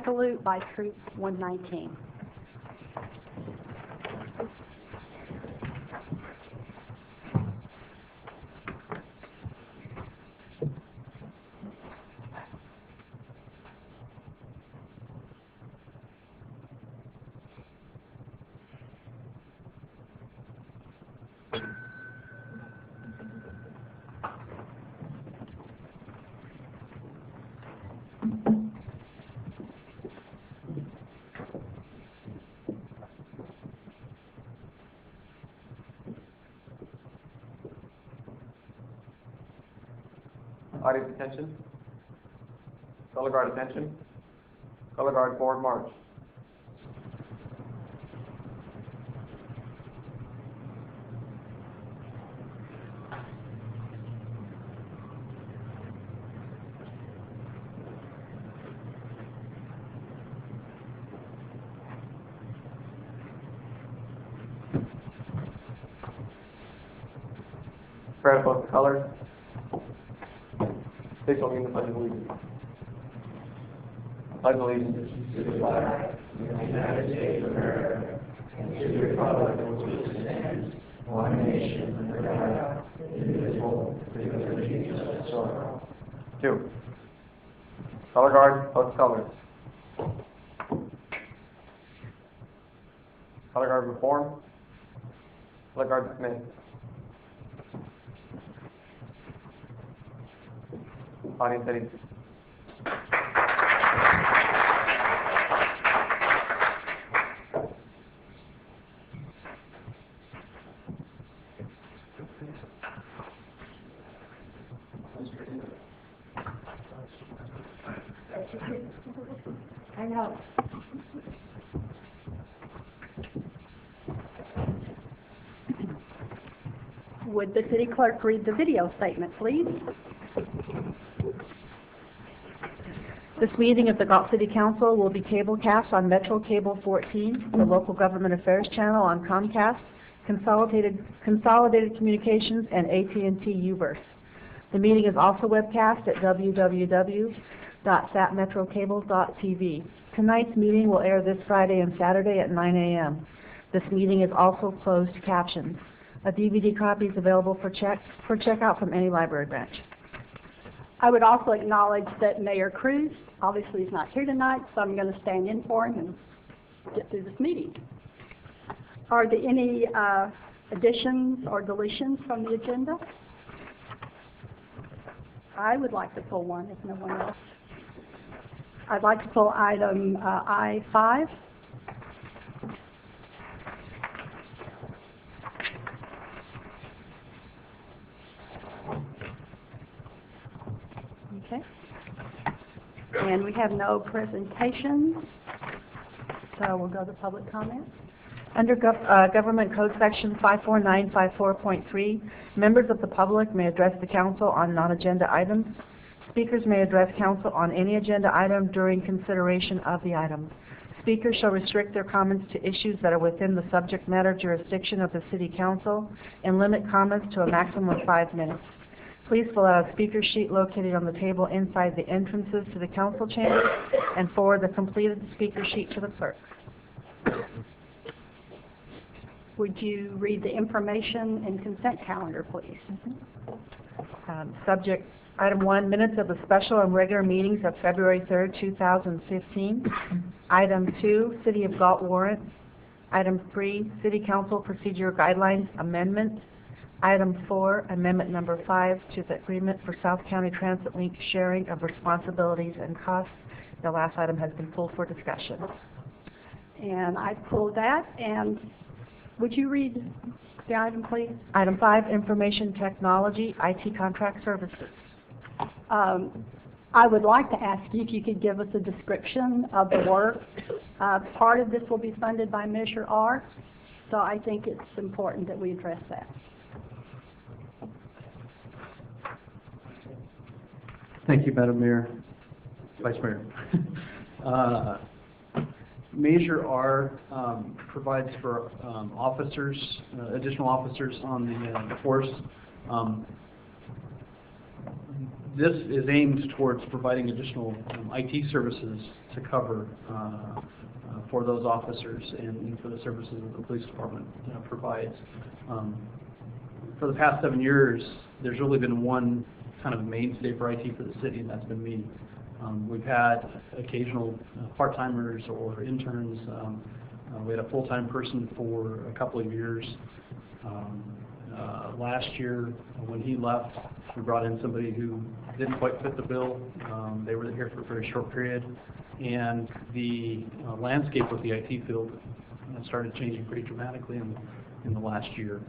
salute by Troop 119. Audience attention. Color guard attention. Color guard forward march. Spread both colors. Please join me in the Pledge of Allegiance. Pledge allegiance to the flag of the United States of America and to the republic for which it stands, one nation under God, indivisible, with liberty and justice for all. 2. Color guard, post colors. Color guard reform. Color guard dismissed. Audience ready. I know. Would the city clerk read the video statement, please? This meeting of the Galt City Council will be cablecast on Metro Cable 14, the local government affairs channel on Comcast, Consolidated Communications, and AT&T Uverse. The meeting is also webcast at www.satmetrocable.tv. Tonight's meeting will air this Friday and Saturday at 9 a.m. This meeting is also closed captioned. A DVD copy is available for checkout from any library branch. I would also acknowledge that Mayor Cruz obviously is not here tonight, so I'm going to stand in for him and get through this meeting. Are there any additions or deletions from the agenda? I would like to pull one if no one else. I'd like to pull item I-5. Okay. And we have no presentations, so we'll go to public comment. Under Government Code Section 54954.3, members of the public may address the council on non-agenda items. Speakers may address council on any agenda item during consideration of the item. Speakers shall restrict their comments to issues that are within the subject matter jurisdiction of the City Council and limit comments to a maximum of 5 minutes. Please fill out a speaker sheet located on the table inside the entrances to the council chamber and forward the completed speaker sheet to the clerk. Would you read the information and consent calendar, please? Subject Item 1, minutes of the special and regular meetings of February 3rd, 2015. Item 2, City of Galt warrant. Item 3, City Council Procedure Guidelines Amendment. Item 4, Amendment Number 5 to the Agreement for South County Transit Link Sharing of Responsibilities and Costs. The last item has been pulled for discussion. And I pulled that, and would you read the item, please? Item 5, Information Technology, IT Contract Services. I would like to ask you if you could give us a description of the work. Part of this will be funded by Measure R, so I think it's important that we address that. Thank you, Madam Mayor, Vice Mayor. Measure R provides for officers, additional officers on the force. This is aimed towards providing additional IT services to cover for those officers and for the services that the police department provides. For the past 7 years, there's really been one kind of mainstay for IT for the city, and that's been me. We've had occasional part-timers or interns. We had a full-time person for a couple of years. Last year, when he left, we brought in somebody who didn't quite fit the bill. They were here for a very short period, and the landscape of the IT field started changing pretty dramatically in the last year.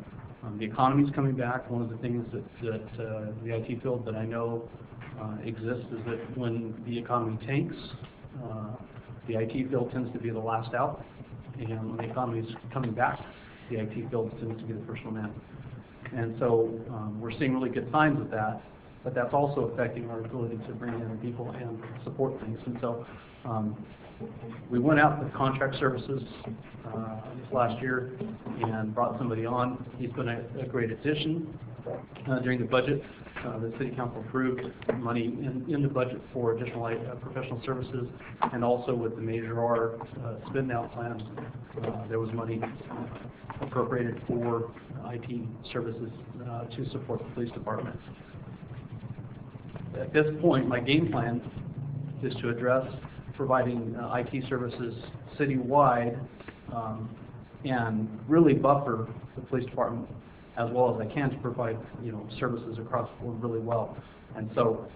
The economy's coming back. One of the things that the IT field that I know exists is that when the economy tanks, the IT field tends to be the last out, and when the economy is coming back, the IT field tends to be the first one in. And so we're seeing really good signs of that, but that's also affecting our ability to bring in people and support things. And so we went out with contract services this last year and brought somebody on. He's been a great addition. During the budget, the City Council approved money in the budget for additional professional services, and also with the Measure R spin-out plan, there was money appropriated for IT services to support the police department. At this point, my game plan is to address providing IT services citywide and really buffer the police department as well as I can to provide services across the board really well. And so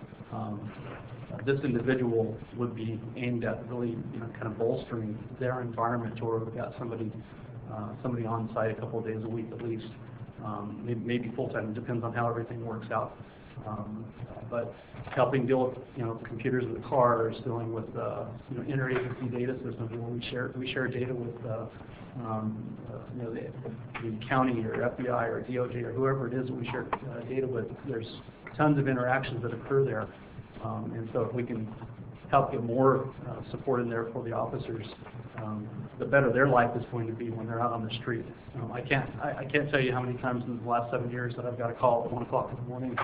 this individual would be aimed at really kind of bolstering their environment, or we've got somebody on site a couple of days a week at least, maybe full time. It depends on how everything works out. But helping deal with computers in the cars, dealing with interagency data systems where we share data with the county or FBI or DOJ or whoever it is that we share data with. There's tons of interactions that occur there, and so if we can help get more support in there for the officers, the better their life is going to be when they're out on the street. I can't tell you how many times in the last 7 years that I've got a call at 1 o'clock in the morning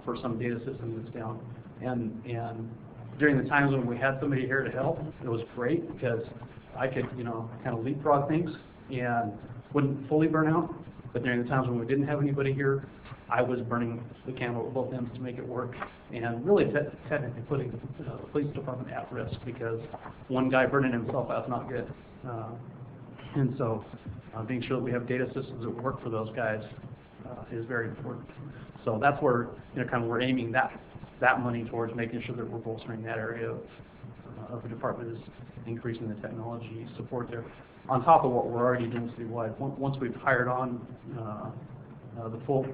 for some data system that's down. And during the times when we had somebody here to help, it was great because I could kind of leapfrog things and wouldn't fully burn out. But during the times when we didn't have anybody here, I was burning the candle at both ends to make it work, and really technically putting the police department at risk, because one guy burning himself out is not good. And so being sure that we have data systems that work for those guys is very important. So that's where kind of we're aiming that money towards, making sure that we're bolstering that area of the department, is increasing the technology support there, on top of what we're already doing citywide. Once we've hired on the full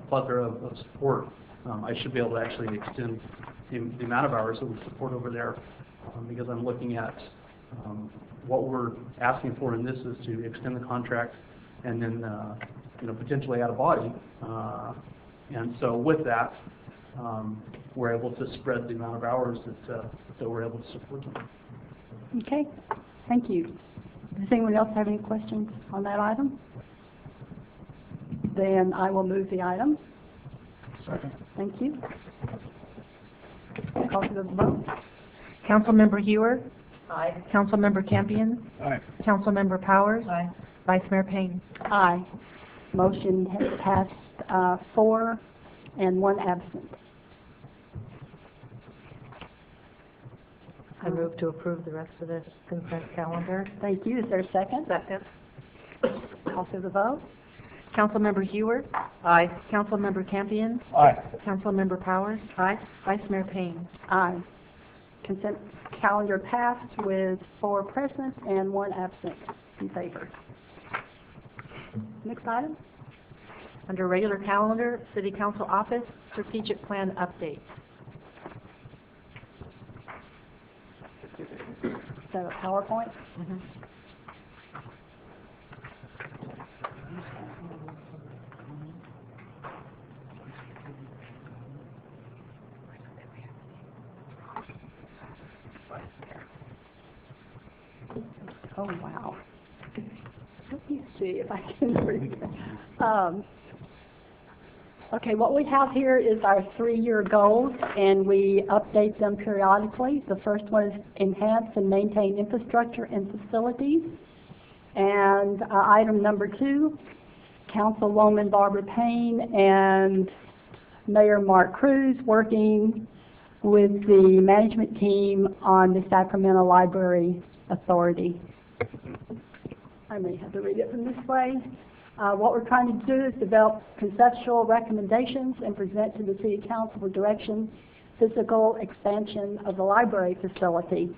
plethora of support, I should be able to actually extend the amount of hours that we support over there, because I'm looking at what we're asking for in this is to extend the contract and then potentially add a body, and so with that we're able to spread the amount of hours that we're able to support them. Okay, thank you. Does anyone else have any questions on that item? Then I will move the item. Second. Thank you. Call to the vote. Councilmember Hewer? Aye. Councilmember Campion? Aye. Councilmember Powers? Aye. Vice Mayor Payne? Aye. Motion has passed 4 and 1 absent. I move to approve the rest of this consent calendar. Thank you. Is there a second? Second. Call to the vote. Councilmember Hewer? Aye. Councilmember Campion? Aye. Councilmember Powers? Aye. Vice Mayor Payne? Aye. Consent calendar passed with 4 present and 1 absent in favor. Next item. Under regular calendar, City Council Office, Strategic Plan Update. Is that a PowerPoint? Oh, wow. Let me see if I can read. Okay, what we have here is our 3-year goals, and we update them periodically. The first one is enhance and maintain infrastructure and facilities. And item number 2, Councilwoman Barbara Payne and Mayor Mark Cruz working with the management team on the Sacramento Library Authority. I may have to read it from this way. What we're trying to do is develop conceptual recommendations and present to the City Council for direction, physical expansion of the library facility.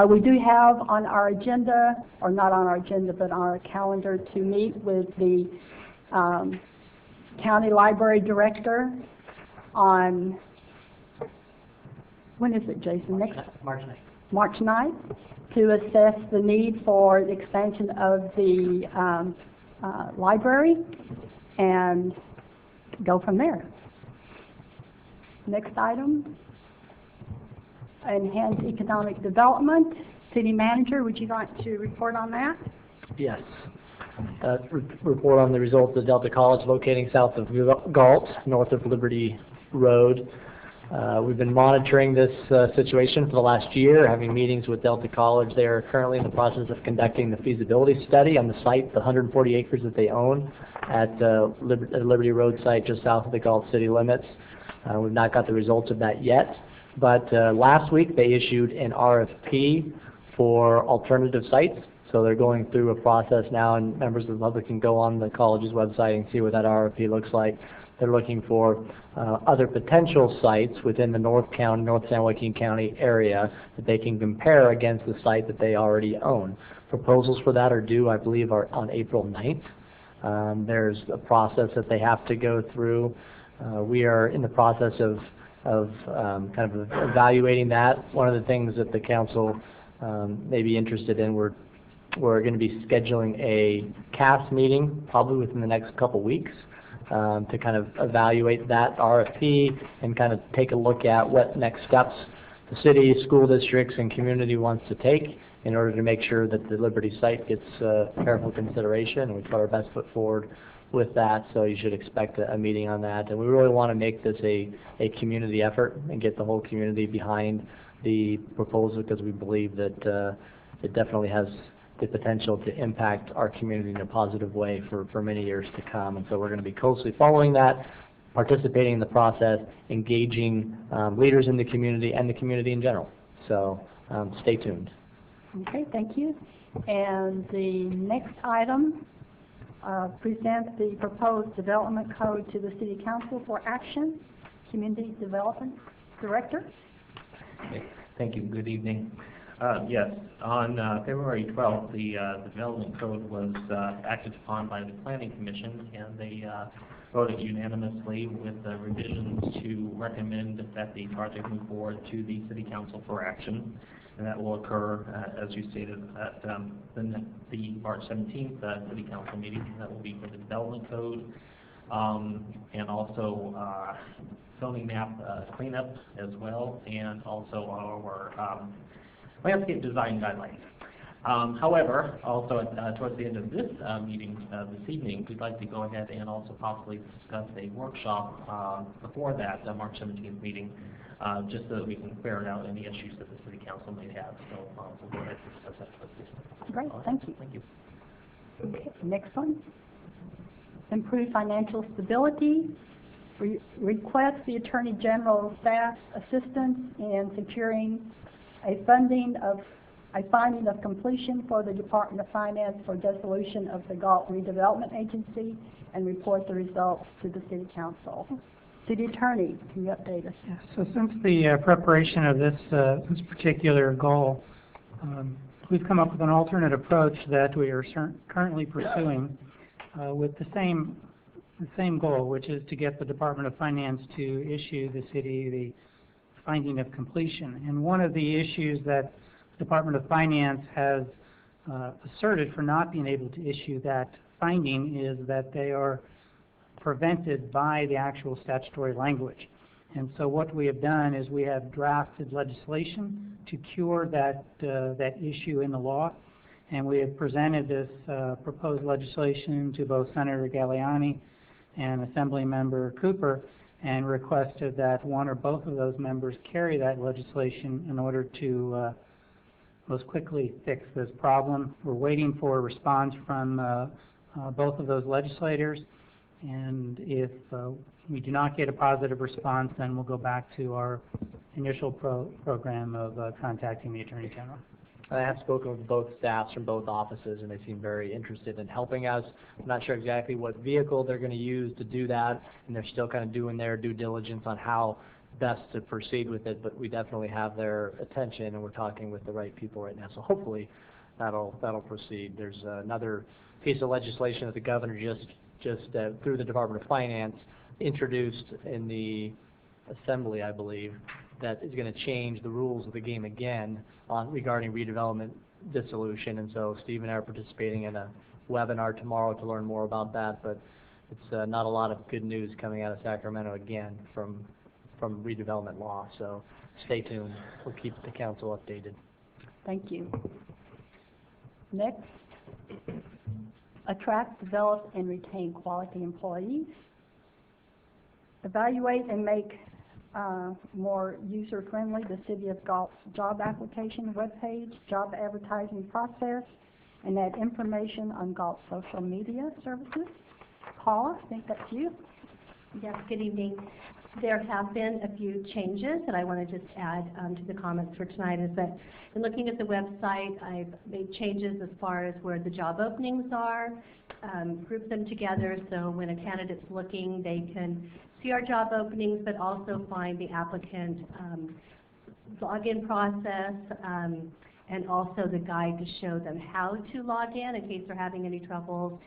We do have on our agenda, or not on our agenda, but on our calendar to meet with the County Library Director on, when is it, Jason? Next March 9th. March 9th, to assess the need for the expansion of the library and go from there. Next item, enhance economic development. City Manager, would you like to report on that? Yes. Report on the results of Delta College locating south of Galt, north of Liberty Road. We've been monitoring this situation for the last year, having meetings with Delta College. They are currently in the process of conducting the feasibility study on the site, the 140 acres that they own at the Liberty Road site just south of the Galt city limits. We've not got the results of that yet, but last week they issued an RFP for alternative sites. So they're going through a process now, and members of the public can go on the college's website and see what that RFP looks like. They're looking for other potential sites within the North San Joaquin County area that they can compare against the site that they already own. Proposals for that are due, I believe, are on April 9th. There's a process that they have to go through. We are in the process of kind of evaluating that. One of the things that the council may be interested in, we're going to be scheduling a CAS meeting probably within the next couple weeks. To kind of evaluate that RFP and kind of take a look at what next steps the city, school districts, and community wants to take in order to make sure that the Liberty site gets careful consideration, and we put our best foot forward with that, so you should expect a meeting on that. And we really want to make this a community effort and get the whole community behind the proposal, because we believe that it definitely has the potential to impact our community in a positive way for many years to come. And so we're going to be closely following that, participating in the process, engaging leaders in the community and the community in general. So stay tuned. Okay, thank you. And the next item, present the proposed development code to the City Council for action. Community Development Director. Okay. Thank you. Good evening. Yes, on February 12th, the development code was acted upon by the Planning Commission, and they voted unanimously with revisions to recommend that the project move forward to the City Council for action. And that will occur, as you stated, at the March 17th City Council meeting. That will be for the development code, and also zoning map cleanup as well, and also our landscape design guidelines. However, also towards the end of this meeting this evening, we'd like to go ahead and also possibly discuss a workshop before that March 17th meeting, just so that we can ferret out any issues that the City Council may have. So we'll go ahead and discuss that towards this. Great, thank you. Thank you. Okay, next one. Improve financial stability. Request the Attorney General's staff assistance in securing a finding of completion for the Department of Finance for dissolution of the Galt Redevelopment Agency, and report the results to the City Council. City Attorney, can you update us? Yeah, so since the preparation of this particular goal, we've come up with an alternate approach that we are currently pursuing with the same goal, which is to get the Department of Finance to issue the city the finding of completion. And one of the issues that the Department of Finance has asserted for not being able to issue that finding is that they are prevented by the actual statutory language. And so what we have done is we have drafted legislation to cure that issue in the law, and we have presented this proposed legislation to both Senator Galliani and Assemblymember Cooper, and requested that one or both of those members carry that legislation in order to most quickly fix this problem. We're waiting for a response from both of those legislators, and if we do not get a positive response, then we'll go back to our initial program of contacting the Attorney General. I have spoken with both staffs from both offices, and they seem very interested in helping us. I'm not sure exactly what vehicle they're going to use to do that, and they're still kind of doing their due diligence on how best to proceed with it, but we definitely have their attention, and we're talking with the right people right now. So hopefully that'll proceed. There's another piece of legislation that the governor just through the Department of Finance introduced in the Assembly, I believe, that is going to change the rules of the game again regarding redevelopment dissolution. And so Steve and I are participating in a webinar tomorrow to learn more about that, but it's not a lot of good news coming out of Sacramento again from redevelopment law. So stay tuned. We'll keep the council updated. Thank you. Next, attract, develop, and retain quality employees. Evaluate and make more user-friendly the City of Galt's job application webpage, job advertising process, and add information on Galt's social media services. Paula, I think that's you. Yes, good evening. There have been a few changes that I want to just add to the comments for tonight, is that in looking at the website, I've made changes as far as where the job openings are, grouped them together so when a candidate's looking, they can see our job openings, but also find the applicant login process, and also the guide to show them how to log in case they're having any troubles.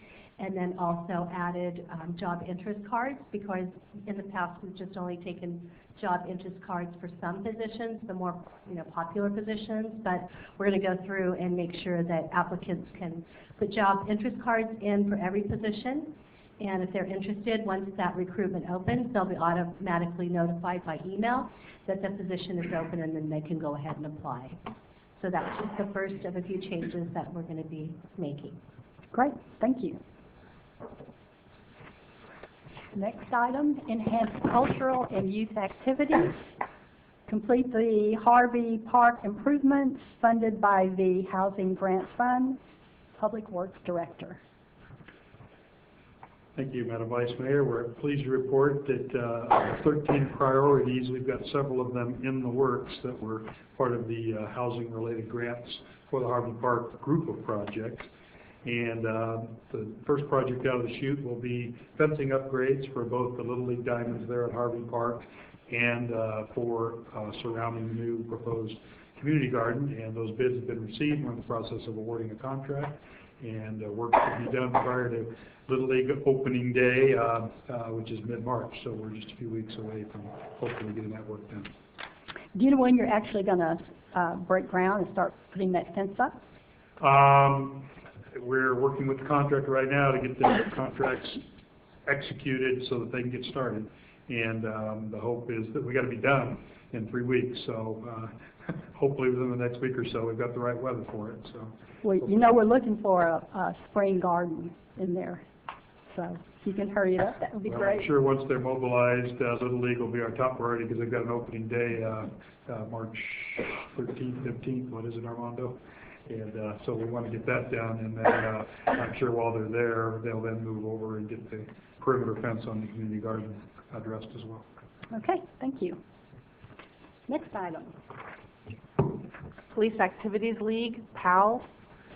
And then also added job interest cards, because in the past we've just only taken job interest cards for some positions, the more popular positions, but we're going to go through and make sure that applicants can put job interest cards in for every position. And if they're interested, once that recruitment opens, they'll be automatically notified by email that the position is open, and then they can go ahead and apply. So that's just the first of a few changes that we're going to be making. Great, thank you. Next item, enhance cultural and youth activities. Complete the Harvey Park improvements funded by the Housing Grant Fund. Public Works Director. Thank you, Madam Vice Mayor. We're pleased to report that of the 13 priorities, we've got several of them in the works that were part of the housing-related grants for the Harvey Park group of projects. And the first project out of the chute will be fencing upgrades for both the Little League Diamonds there at Harvey Park and for surrounding the new proposed community garden. And those bids have been received. We're in the process of awarding a contract, and work to be done prior to Little League opening day, which is mid-March. So we're just a few weeks away from hopefully getting that work done. Do you know when you're actually going to break ground and start putting that fence up? We're working with the contractor right now to get the contracts executed so that they can get started. And the hope is that we got to be done in 3 weeks. So hopefully within the next week or so, we've got the right weather for it. So, well, we're looking for a spring garden in there. So if you can hurry it up, that would be great. I'm sure once they're mobilized, Little League will be our top priority because they've got an opening day March 13th, 15th. What is it, Armando? And so we want to get that done, and then I'm sure while they're there, they'll then move over and get the perimeter fence on the community garden addressed as well. Okay, thank you. Next item. Police Activities League, PAL,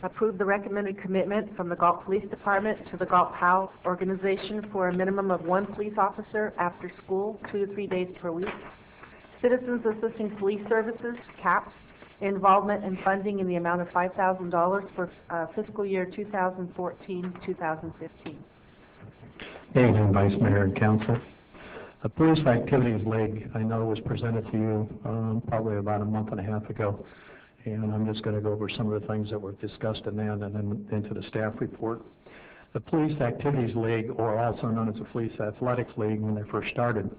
approved the recommended commitment from the Galt Police Department to the Galt PAL organization for a minimum of 1 police officer after school, 2 to 3 days per week. Citizens Assisting Police Services, CAPS, involvement and funding in the amount of $5,000 for fiscal year 2014-2015. Evening, Vice Mayor and Council. The Police Activities League, I know, was presented to you probably about a month and a half ago, and I'm just going to go over some of the things that were discussed in that and then into the staff report. The Police Activities League, or also known as the Police Athletics League when they first started,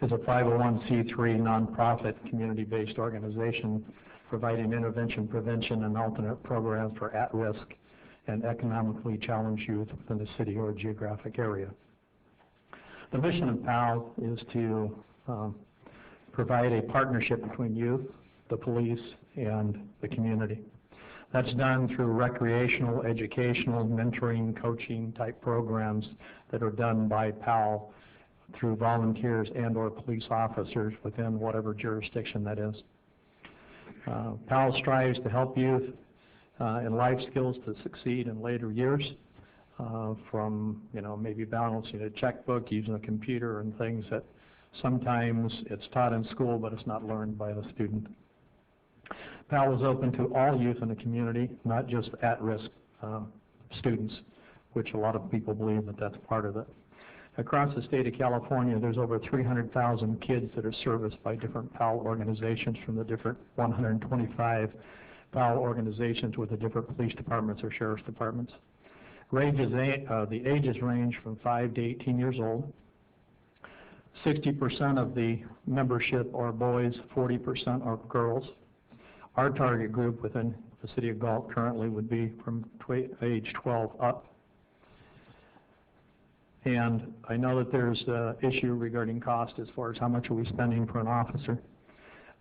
is a 501c3 nonprofit community-based organization providing intervention, prevention, and alternate programs for at-risk and economically challenged youth within the city or geographic area. The mission of PAL is to provide a partnership between youth, the police, and the community. That's done through recreational, educational, mentoring, coaching type programs that are done by PAL through volunteers and or police officers within whatever jurisdiction that is. PAL strives to help youth in life skills to succeed in later years, from maybe balancing a checkbook, using a computer, and things that sometimes it's taught in school but it's not learned by the student. PAL is open to all youth in the community, not just at-risk students, which a lot of people believe that that's part of it. Across the state of California, there's over 300,000 kids that are serviced by different PAL organizations from the different 125 PAL organizations with the different police departments or sheriff's departments. The ages range from 5 to 18 years old. 60% of the membership are boys, 40% are girls. Our target group within the city of Galt currently would be from age 12 up. And I know that there's an issue regarding cost as far as how much are we spending for an officer.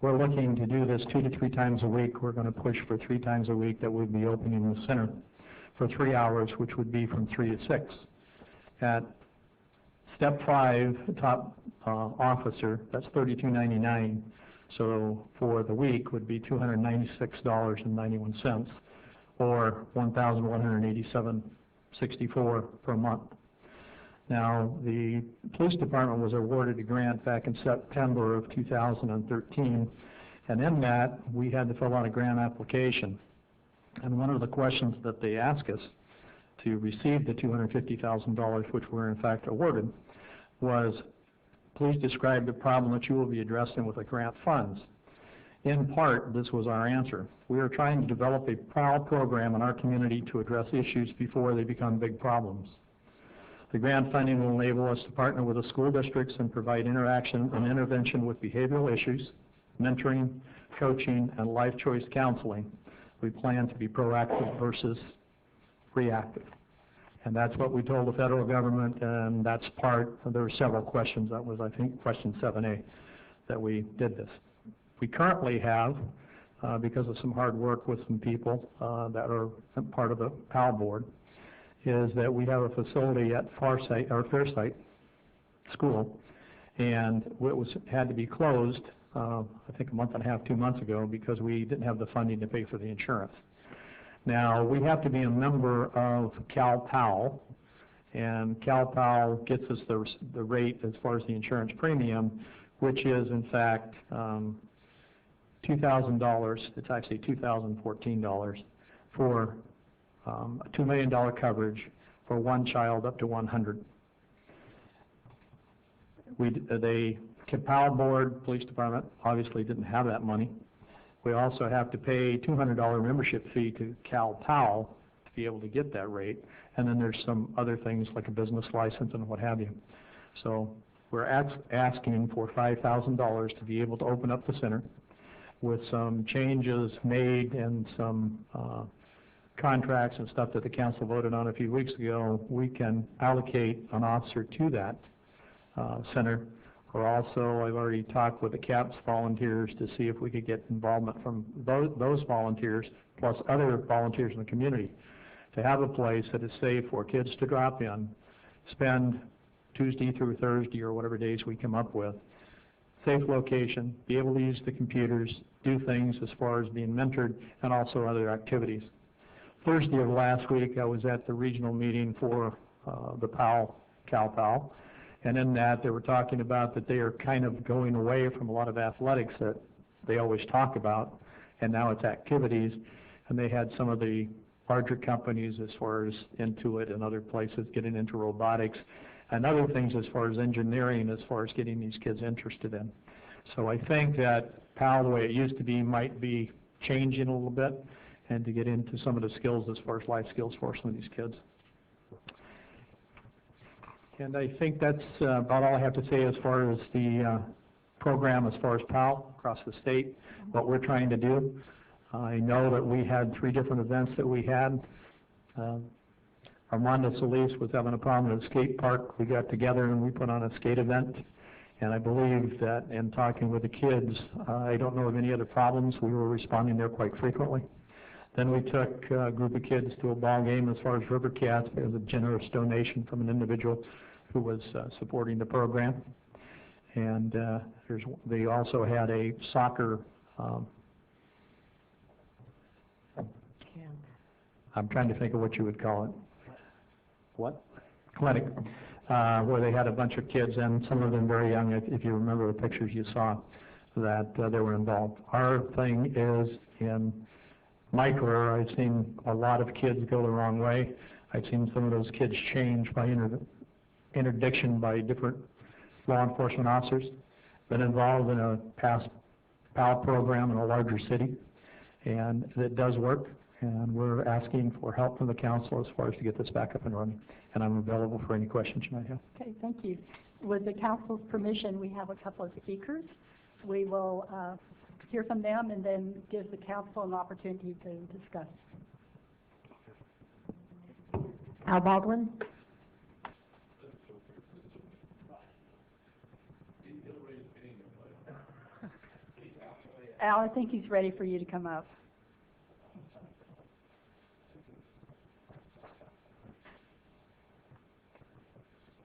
We're looking to do this 2 to 3 times a week. We're going to push for 3 times a week that we'd be opening the center for 3 hours, which would be from 3 to 6. At step 5, top officer, that's $32.99. So for the week would be $296.91, or $1,187.64 per month. Now, the police department was awarded a grant back in September of 2013, and in that we had to fill out a grant application. And one of the questions that they asked us to receive the $250,000, which we're in fact awarded, was, please describe the problem that you will be addressing with the grant funds. In part, this was our answer. We are trying to develop a PAL program in our community to address issues before they become big problems. The grant funding will enable us to partner with the school districts and provide interaction and intervention with behavioral issues, mentoring, coaching, and life choice counseling. We plan to be proactive versus reactive. And that's what we told the federal government, and that's there were several questions. That was, I think, question 7A, that we did this. We currently have, because of some hard work with some people that are part of the PAL board, is that we have a facility at Fairsight School, and it had to be closed, I think a month and a half, 2 months ago, because we didn't have the funding to pay for the insurance. Now, we have to be a member of CalPAL, and CalPAL gets us the rate as far as the insurance premium, which is, in fact, $2,000. It's actually $2,014 for a $2 million coverage for one child up to 100. The PAL board, police department, obviously didn't have that money. We also have to pay $200 membership fee to CalPAL to be able to get that rate. And then there's some other things like a business license and what have you. So we're asking for $5,000 to be able to open up the center with some changes made and some contracts and stuff that the council voted on a few weeks ago. We can allocate an officer to that center. Or also, I've already talked with the CAPS volunteers to see if we could get involvement from those volunteers, plus other volunteers in the community, to have a place that is safe for kids to drop in, spend Tuesday through Thursday or whatever days we come up with, safe location, be able to use the computers, do things as far as being mentored, and also other activities. Thursday of last week, I was at the regional meeting for the CalPAL. And in that, they were talking about that they are kind of going away from a lot of athletics that they always talk about, and now it's activities. And they had some of the larger companies as far as Intuit and other places getting into robotics and other things as far as engineering, as far as getting these kids interested in. So I think that PAL, the way it used to be, might be changing a little bit, and to get into some of the skills as far as life skills for some of these kids. And I think that's about all I have to say as far as the program, as far as PAL across the state, what we're trying to do. I know that we had 3 different events that we had. Armando Solis was having a problem at a skate park. We got together and we put on a skate event. And I believe that in talking with the kids, I don't know of any other problems. We were responding there quite frequently. Then we took a group of kids to a ball game as far as River Cats. There was a generous donation from an individual who was supporting the program. And they also had a soccer, I'm trying to think of what you would call it. What? Clinic, where they had a bunch of kids, and some of them very young, if you remember the pictures you saw, that they were involved. Our thing is, in my career, I've seen a lot of kids go the wrong way. I've seen some of those kids change by interdiction by different law enforcement officers. Been involved in a past PAL program in a larger city, and it does work. And we're asking for help from the council as far as to get this back up and running. And I'm available for any questions you might have. Okay, thank you. With the council's permission, we have a couple of speakers. We will hear from them and then give the council an opportunity to discuss. Al Baldwin? Al, I think he's ready for you to come up.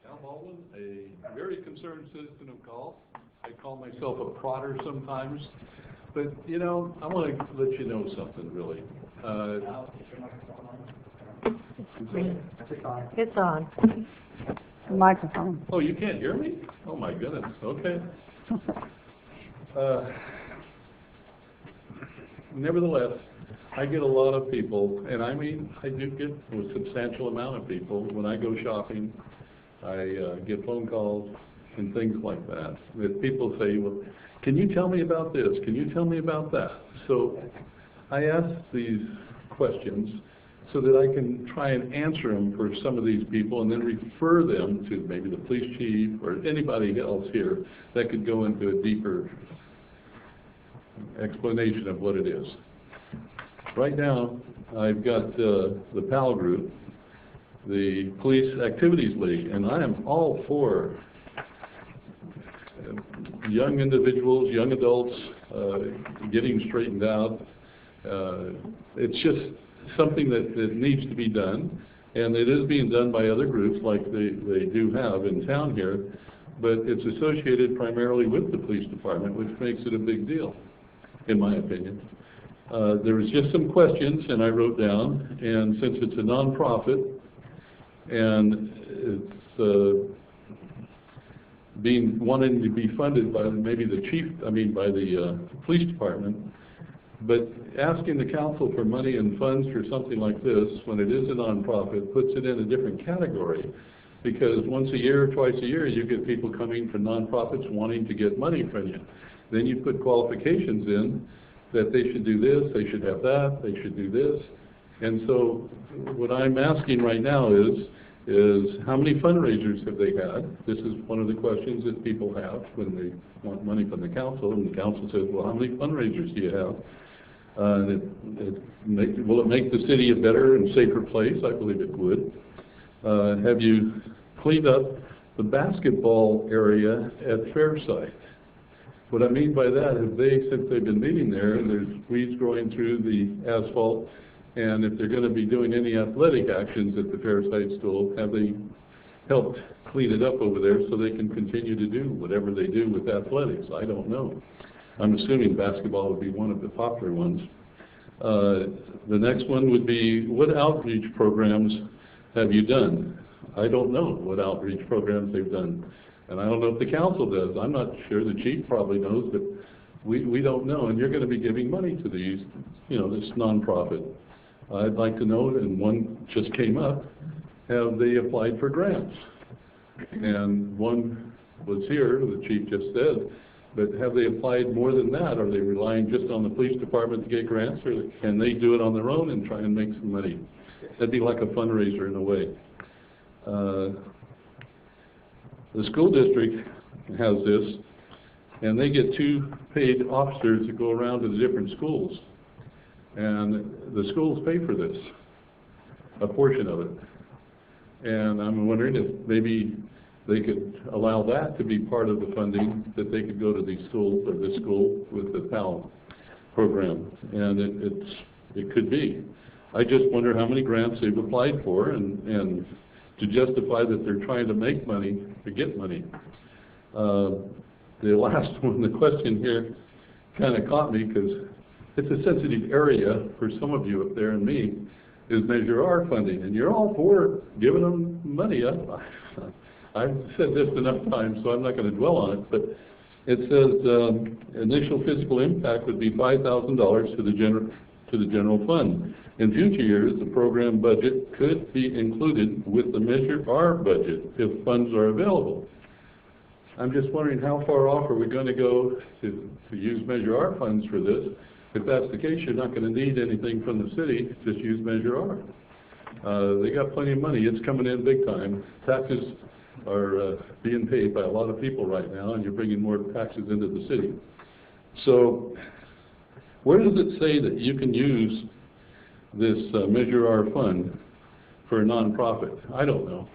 Al Baldwin, a very concerned citizen of Galt. I call myself a prodder sometimes, but you know, I want to let you know something really. It's on. The microphone. Oh, you can't hear me? Oh my goodness, okay. Nevertheless, I get a lot of people, and I mean, I do get a substantial amount of people. When I go shopping, I get phone calls and things like that. That people say, well, can you tell me about this? Can you tell me about that? So I ask these questions so that I can try and answer them for some of these people and then refer them to maybe the police chief or anybody else here that could go into a deeper explanation of what it is. Right now, I've got the PAL group, the Police Activities League, and I am all for young individuals, young adults getting straightened out. It's just something that needs to be done, and it is being done by other groups like they do have in town here, but it's associated primarily with the police department, which makes it a big deal, in my opinion. There was just some questions, and I wrote down, and since it's a nonprofit, and it's wanting to be funded by maybe the by the police department, but asking the council for money and funds for something like this, when it is a nonprofit, puts it in a different category. Because once a year, twice a year, you get people coming from nonprofits wanting to get money from you. Then you put qualifications in that they should do this, they should have that, they should do this. And so what I'm asking right now is how many fundraisers have they had? This is one of the questions that people have when they want money from the council, and the council says, well, how many fundraisers do you have? Will it make the city a better and safer place? I believe it would. Have you cleaned up the basketball area at Fairside? What I mean by that is since they've been meeting there, there's weeds growing through the asphalt, and if they're going to be doing any athletic actions at the Fairside School, have they helped clean it up over there so they can continue to do whatever they do with athletics? I don't know. I'm assuming basketball would be one of the popular ones. The next one would be, what outreach programs have you done? I don't know what outreach programs they've done. And I don't know if the council does. I'm not sure. The chief probably knows, but we don't know. And you're going to be giving money to these, this nonprofit. I'd like to know, and one just came up, have they applied for grants? And one was here, the chief just said, but have they applied more than that? Are they relying just on the police department to get grants, or can they do it on their own and try and make some money? That'd be like a fundraiser in a way. The school district has this, and they get 2 paid officers to go around to the different schools. And the schools pay for this, a portion of it. And I'm wondering if maybe they could allow that to be part of the funding, that they could go to these schools, or this school with the PAL program. And it could be. I just wonder how many grants they've applied for, and to justify that they're trying to make money, to get money. The last one, the question here kind of caught me, because it's a sensitive area for some of you up there and me, is Measure R funding, and you're all for giving them money. I've said this enough times, so I'm not going to dwell on it, but it says initial fiscal impact would be $5,000 to the general fund. In future years, the program budget could be included with the Measure R budget if funds are available. I'm just wondering how far off are we going to go to use Measure R funds for this? If that's the case, you're not going to need anything from the city, just use Measure R. They got plenty of money, it's coming in big time. Taxes are being paid by a lot of people right now, and you're bringing more taxes into the city. So, where does it say that you can use this Measure R fund for a nonprofit? I don't know.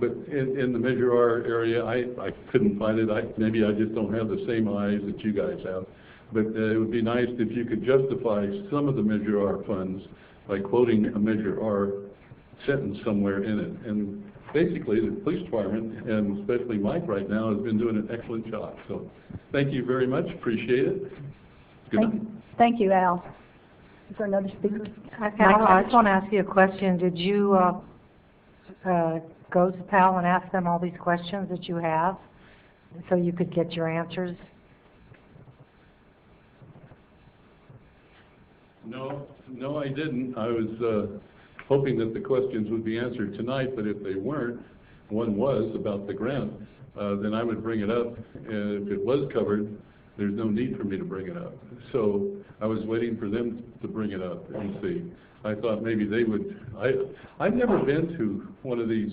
But in the Measure R area, I couldn't find it. Maybe I just don't have the same eyes that you guys have. But it would be nice if you could justify some of the Measure R funds by quoting a Measure R sentence somewhere in it. And basically, the police department, and especially Mike right now, has been doing an excellent job. So thank you very much. Appreciate it. Good night. Thank you, Al. Is there another speaker? Al, I just want to ask you a question. Did you go to PAL and ask them all these questions that you have so you could get your answers? No, I didn't. I was hoping that the questions would be answered tonight, but if they weren't, one was about the grant, then I would bring it up. And if it was covered, there's no need for me to bring it up. So I was waiting for them to bring it up and see. I thought maybe they would. I've never been to one of these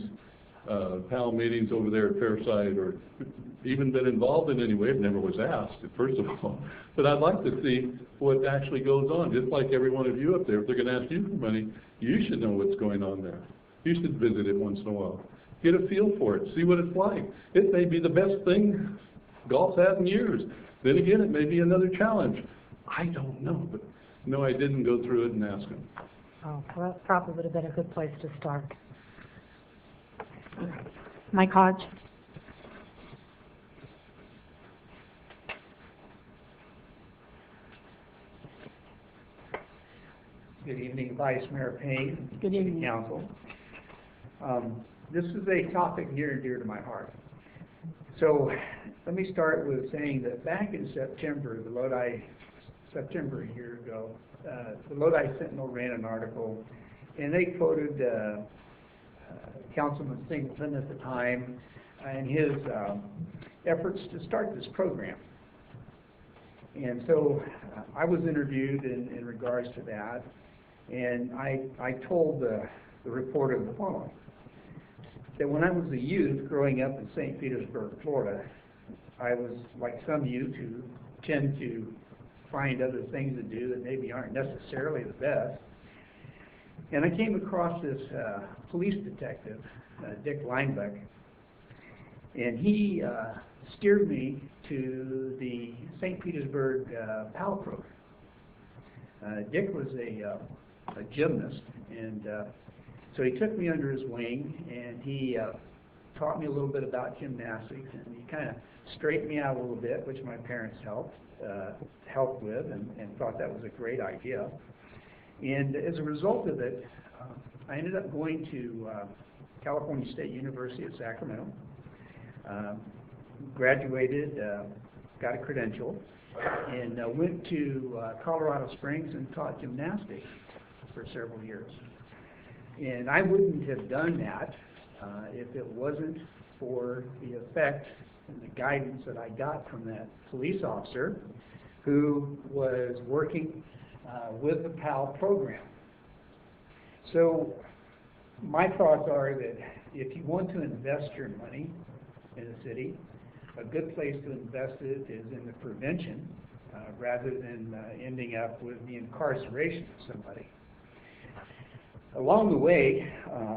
PAL meetings over there at Fairside, or even been involved in any way. It never was asked, first of all. But I'd like to see what actually goes on, just like every one of you up there. If they're going to ask you for money, you should know what's going on there. You should visit it once in a while. Get a feel for it. See what it's like. It may be the best thing Galt's had in years. Then again, it may be another challenge. I don't know. But no, I didn't go through it and ask them. Oh, well, that probably would have been a good place to start. Mike Hodge. Good evening, Vice Mayor Payne. Good evening. Council. This is a topic near and dear to my heart. So let me start with saying that back in September, September a year ago, the Lodi Sentinel ran an article, and they quoted Councilman Singleton at the time and his efforts to start this program. And so I was interviewed in regards to that, and I told the reporter the following: that when I was a youth growing up in St. Petersburg, Florida, I was like some youth who tend to find other things to do that maybe aren't necessarily the best. And I came across this police detective, Dick Linebeck, and he steered me to the St. Petersburg PAL program. Dick was a gymnast, and so he took me under his wing, and he taught me a little bit about gymnastics, and he kind of straightened me out a little bit, which my parents helped with, and thought that was a great idea. And as a result of it, I ended up going to California State University at Sacramento, graduated, got a credential, and went to Colorado Springs and taught gymnastics for several years. And I wouldn't have done that if it wasn't for the effect and the guidance that I got from that police officer who was working with the PAL program. So my thoughts are that if you want to invest your money in a city, a good place to invest it is in the prevention rather than ending up with the incarceration of somebody. Along the way,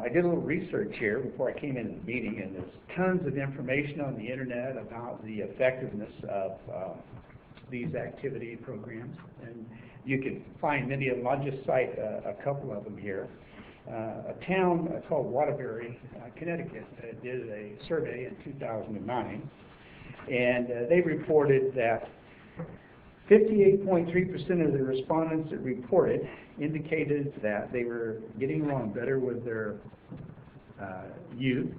I did a little research here before I came into the meeting, and there's tons of information on the internet about the effectiveness of these activity programs. And you can find many of them. I'll just cite a couple of them here. A town called Waterbury, Connecticut, did a survey in 2009, and they reported that 58.3% of the respondents that reported indicated that they were getting along better with their youth.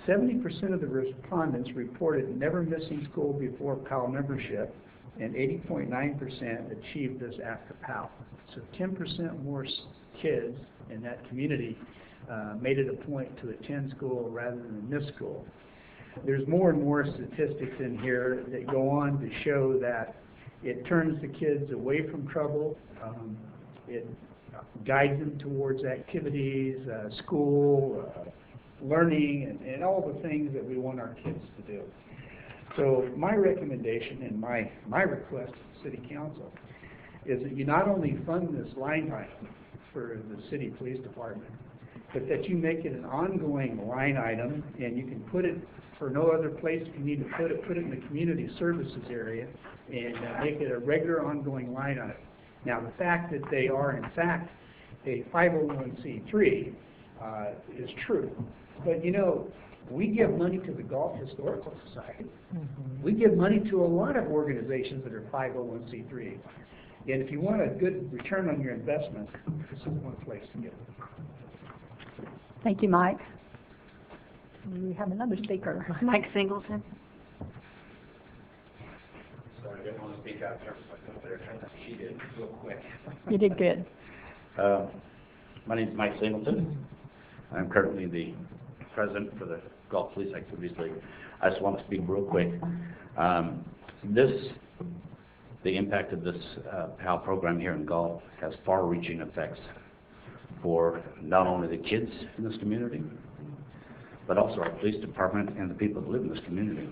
70% of the respondents reported never missing school before PAL membership, and 80.9% achieved this after PAL. So 10% more kids in that community made it a point to attend school rather than miss school. There's more and more statistics in here that go on to show that it turns the kids away from trouble. It guides them towards activities, school, learning, and all the things that we want our kids to do. So my recommendation and my request to the City Council is that you not only fund this line item for the City Police Department, but that you make it an ongoing line item, and you can put it for no other place if you need to put it in the community services area, and make it a regular ongoing line item. Now, the fact that they are in fact a 501c3 is true, but you know, we give money to the Galt Historical Society. We give money to a lot of organizations that are 501c3. And if you want a good return on your investment, this is one place to get it. Thank you, Mike. We have another speaker. Mike Singleton. Sorry, I didn't want to speak out there, but they're trying to cheat it real quick. You did good. My name is Mike Singleton. I'm currently the president for the Galt Police Activities League. I just want to speak real quick. The impact of this PAL program here in Galt has far-reaching effects for not only the kids in this community, but also our police department and the people that live in this community.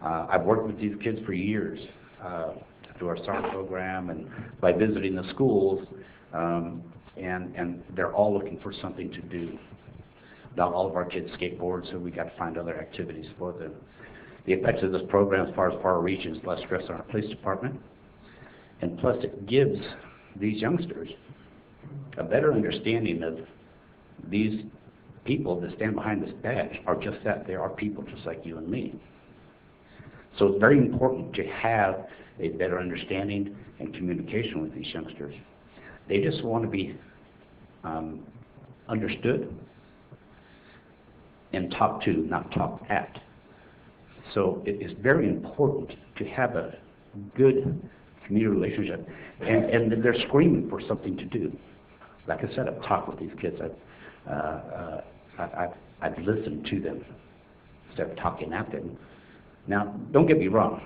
I've worked with these kids for years through our SAR program and by visiting the schools, and they're all looking for something to do. Not all of our kids skateboard, so we got to find other activities for them. The effects of this program as far as far-reaching is less stress on our police department, and plus it gives these youngsters a better understanding of these people that stand behind this badge are just that. They are people just like you and me. So it's very important to have a better understanding and communication with these youngsters. They just want to be understood and talked to, not talked at. So it is very important to have a good community relationship, and they're screaming for something to do. Like I said, I've talked with these kids. I've listened to them instead of talking at them. Now, don't get me wrong.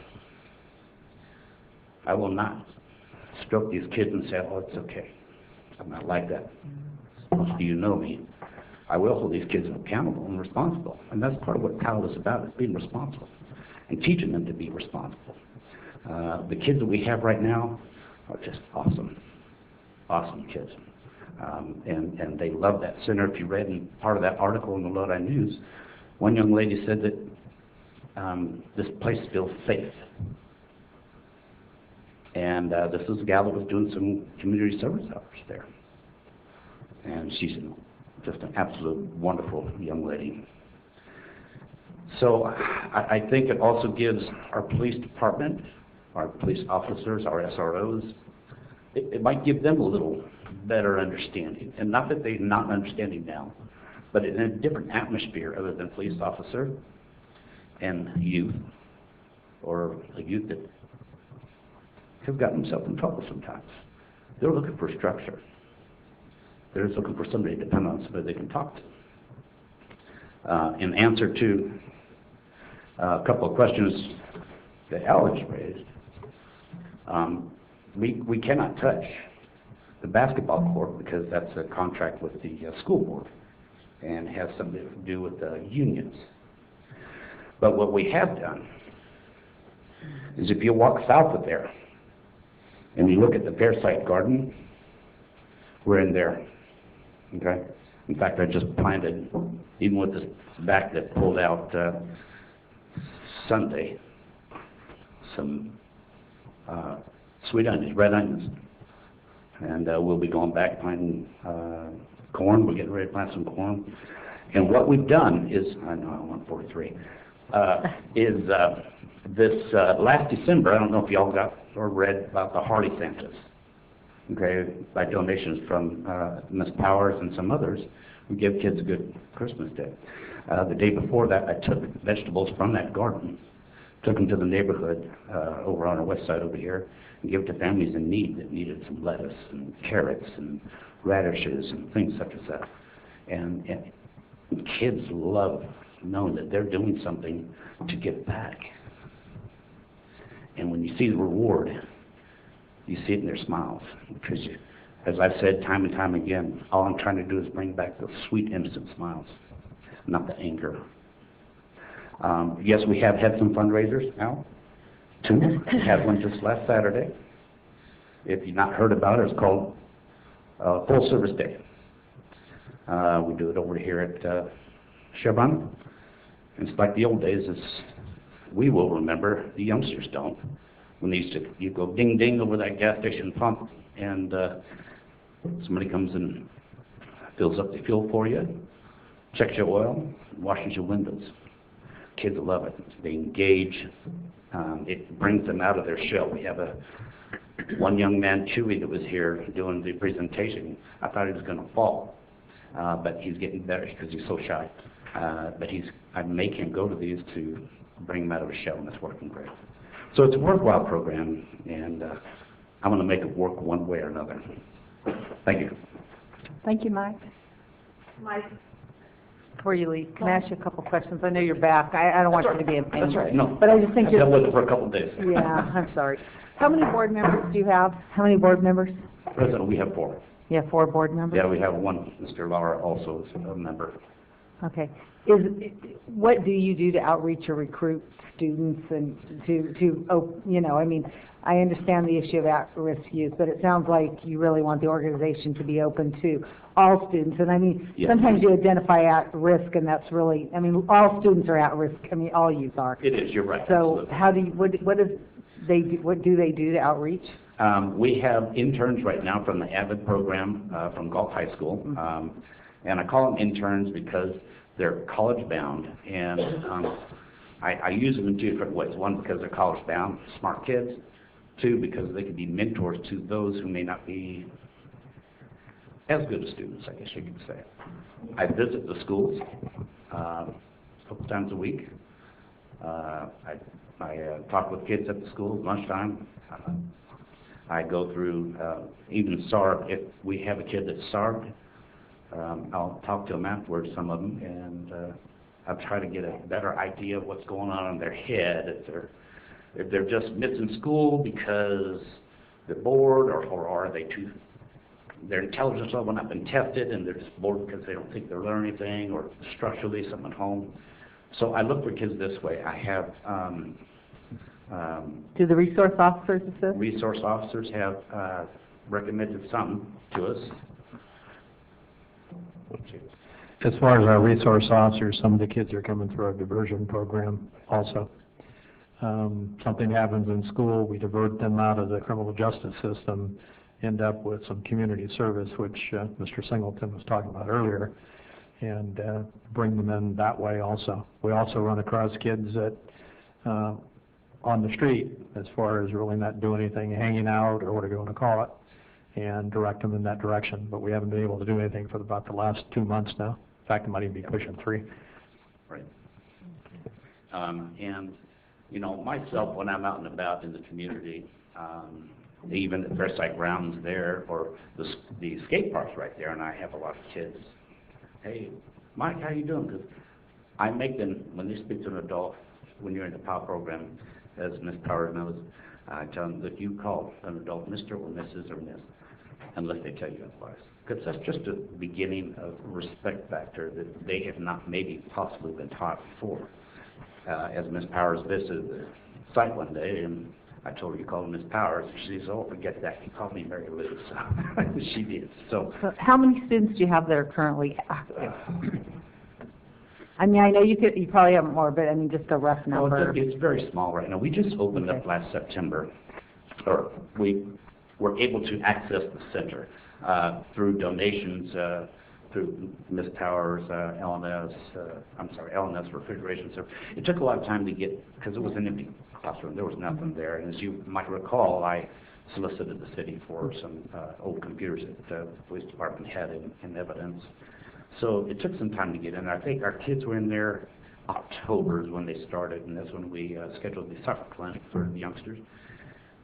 I will not stroke these kids and say, oh, it's okay. I'm not like that. Most of you know me. I will hold these kids accountable and responsible. And that's part of what PAL is about, is being responsible and teaching them to be responsible. The kids that we have right now are just awesome. Awesome kids. And they love that center. If you read in part of that article in the Lodi News, one young lady said that this place feels safe. And this is a gal that was doing some community service hours there. And she's just an absolute wonderful young lady. So I think it also gives our police department, our police officers, our SROs, it might give them a little better understanding. And not that they're not understanding now, but in a different atmosphere other than police officer and youth, or a youth that have gotten themselves in trouble sometimes. They're looking for structure. They're just looking for somebody to depend on, somebody they can talk to. In answer to a couple of questions that Alex raised, we cannot touch the basketball court because that's a contract with the school board and has something to do with the unions. But what we have done is if you walk south of there and you look at the Fair Site Garden, we're in there okay? In fact, I just planted, even with this back that pulled out Sunday, some sweet onions, red onions. And we'll be going back planting corn. We're getting ready to plant some corn. And what we've done is, I know I want 43, is this last December, I don't know if y'all got or read about the Harley Santas, okay, by donations from Ms. Powers and some others who give kids a good Christmas day. The day before that, I took vegetables from that garden, took them to the neighborhood over on our west side over here, and give it to families in need that needed some lettuce and carrots and radishes and things such as that. And kids love knowing that they're doing something to give back. And when you see the reward, you see it in their smiles. Because as I've said time and time again, all I'm trying to do is bring back those sweet, innocent smiles, not the anger. Yes, we have had some fundraisers now. 2. We had one just last Saturday. If you've not heard about it, it's called Full Service Day. We do it over here at Chevron. It's like the old days. We will remember, the youngsters don't. When they used to, you go ding ding over that gas station pump, and somebody comes and fills up the fuel for you, checks your oil, washes your windows. Kids love it. They engage. It brings them out of their shell. We have one young man, Chewy, that was here doing the presentation. I thought he was going to fall, but he's getting better because he's so shy. But I make him go to these to bring him out of his shell, and it's working great. So it's a worthwhile program, and I'm going to make it work one way or another. Thank you. Thank you, Mike. Mike, before you leave, can I ask you a couple questions? I know you're back. I don't want you to be in pain. That's right. No. But I just think I've dealt with it for a couple of days. Yeah, I'm sorry. How many board members do you have? How many board members? President, we have 4. You have 4 board members? Yeah, we have one, Mr. Lara, also is a member. Okay. What do you do to outreach or recruit students and I mean, I understand the issue of at-risk youth, but it sounds like you really want the organization to be open to all students. And I mean, Yes. Sometimes you identify at risk, and that's really, I mean, all students are at risk. I mean, all youth are. It is, you're right. So Absolutely. how do you, what do they do to outreach? We have interns right now from the AVID program from Galt High School. And I call them interns because they're college bound. And I use them in 2 different ways. 1, because they're college bound, smart kids. 2, because they can be mentors to those who may not be as good as students, I guess you could say. I visit the schools a couple times a week. I talk with kids at the school at lunchtime. I go through even SARB. If we have a kid that's SARBed, I'll talk to them afterwards, some of them, and I'll try to get a better idea of what's going on in their head. If they're just missing school because they're bored, or are they their intelligence level not been tested and they're just bored because they don't think they're learning anything, or structurally something at home. So I look for kids this way. I have Do the resource officers assist? resource officers have recommended some to us. As far as our resource officers, some of the kids are coming through our diversion program also. Something happens in school, we divert them out of the criminal justice system, end up with some community service, which Mr. Singleton was talking about earlier, and bring them in that way also. We also run across kids that on the street, as far as really not doing anything, hanging out or whatever you want to call it, and direct them in that direction. But we haven't been able to do anything for about the last 2 months now. In fact, it might even be pushing 3. Right. And, you know, myself, when I'm out and about in the community, even at Fairsight Grounds there, or the skate park's right there, and I have a lot of kids. Hey, Mike, how you doing? 'Cause I make them, when they speak to an adult, when you're in the POW program, as Ms. Powers knows, I tell them that you call an adult Mr. or Mrs. or Miss, unless they tell you otherwise. Because that's just a beginning of respect factor that they have not maybe possibly been taught before. As Ms. Powers visited the site one day, and I told her you called her Miss Powers. She said, oh, forget that. You called me Mary Lou. So she did. So So how many students do you have that are currently active? I mean, I know you probably have more, but I mean, just a rough no, number. it's very small right now. We just opened up Okay. last September, or we were able to access the center through donations through Miss Powers, LNS Refrigeration Service. It took a lot of time to get, because it was an empty classroom. There was nothing there. And as you might recall, I solicited the city for some old computers that the police department had in evidence. So it took some time to get in. I think our kids were in there October is when they started, and that's when we scheduled the soccer clinic for the youngsters.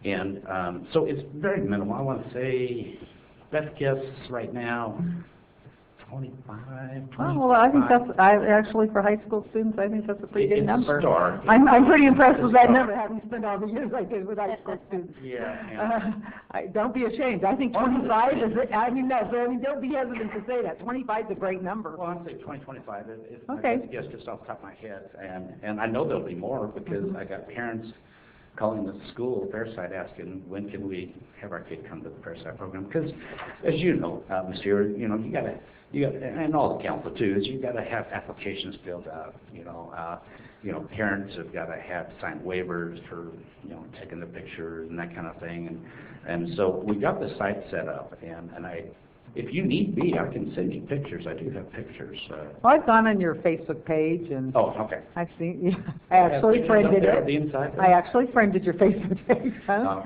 And so it's very minimal. I want to say, best guess right now, 25. Oh, well, I think actually for high school students, I think that's a pretty good It's a number. start. I'm pretty impressed with that start. number, having spent all the years I did with high school students. Yeah. Don't be ashamed. I think 25 is, don't be hesitant to say that. 25 is a great number. Well, I'd say 2025 is Okay. my best guess just off the top of my head. And I know there'll be more because I got parents calling the school, Fairside, asking when can we have our kid come to the Fairside program? Because as you know, Monsieur, you got to, and all the council too, is you got to have applications filled out. Parents have got to have signed waivers for, taking the pictures and that kind of thing. And so we got the site set up, and if you need me, I can send you pictures. I do have pictures. Well, I've gone on your Facebook page and Oh, okay. I've seen, I actually friended There, it. the inside. I actually friended your Facebook page, huh?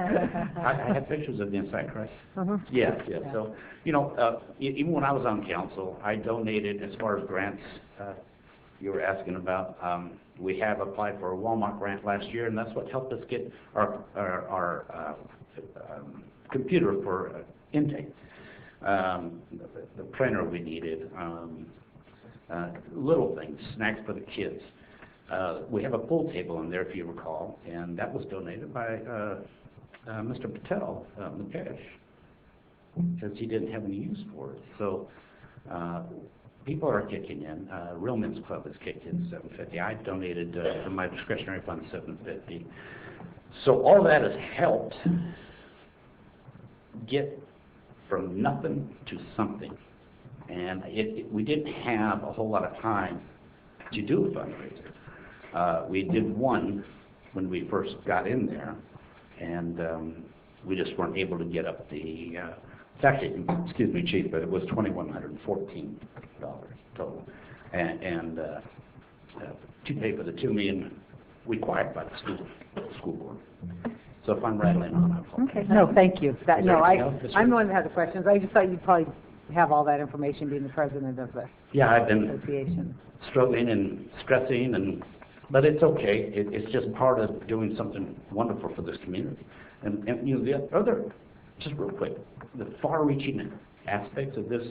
I had pictures of the inside, correct? Uh-huh. Yeah. So, even when I was on council, I donated, as far as grants you were asking about, we have applied for a Walmart grant last year, and that's what helped us get our computer for intake. The printer we needed, little things, snacks for the kids. We have a pool table in there, if you recall, and that was donated by Mr. Patel, Mukesh, because he didn't have any use for it. So people are kicking in. Real Men's Club has kicked in $750. I donated from my discretionary fund $750. So all that has helped get from nothing to something. And we didn't have a whole lot of time to do a fundraiser. We did one when we first got in there, and we just weren't able to get up the, it's actually, excuse me, Chief, but it was $2,114 total. And to pay for the $2 million required by the school board. So if I'm rattling on, I apologize. Okay, no, thank you. Is there anything else, Mr. I'm the one that had the questions. I just thought you'd probably have all that information being the president of the Yeah, I've been association. struggling and stressing, but it's okay. It's just part of doing something wonderful for this community. And the other, just real quick, the far-reaching aspects of this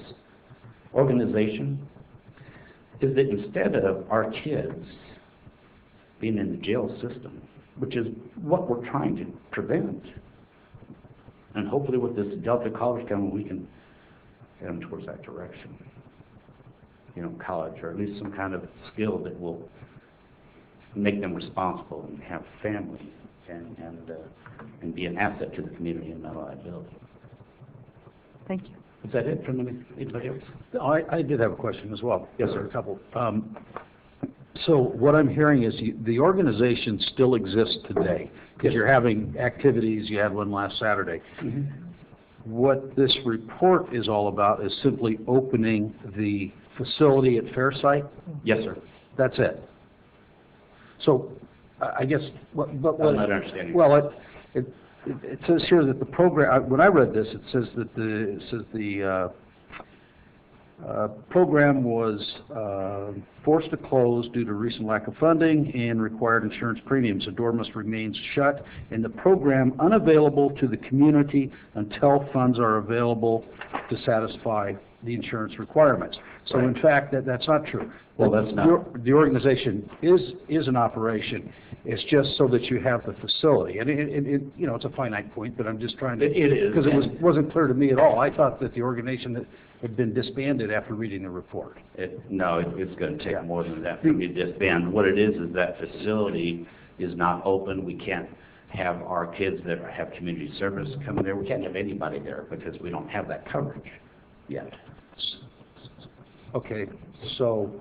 organization is that instead of our kids being in the jail system, which is what we're trying to prevent, and hopefully with this Delta College coming, we can get them towards that direction. College, or at least some kind of skill that will make them responsible and have family and be an asset to the community and not a liability. Thank you. Is that it from anybody else? I did have a question as well. Yes, sir. A couple. So what I'm hearing is the organization still exists today, because you're having activities. You had one last Saturday. Mm-hmm. What this report is all about is simply opening the facility at Fairside? Yes, sir. That's it? So, I guess, I'm not understanding. Well, it says here that the program, when I read this, it says that the program was forced to close due to recent lack of funding and required insurance premiums. The door must remain shut, and the program unavailable to the community until funds are available to satisfy the insurance requirements. So in fact, that's not true. Well, that's not. The organization is an operation. It's just so that you have the facility. And it's a finite point, but I'm just trying to... It is. Because it wasn't clear to me at all. I thought that the organization had been disbanded after reading the report. No, it's going to take more than that for me to disband. What it is that facility is not open. We can't have our kids that have community service come there. We can't have anybody there because we don't have that coverage yet. Okay, so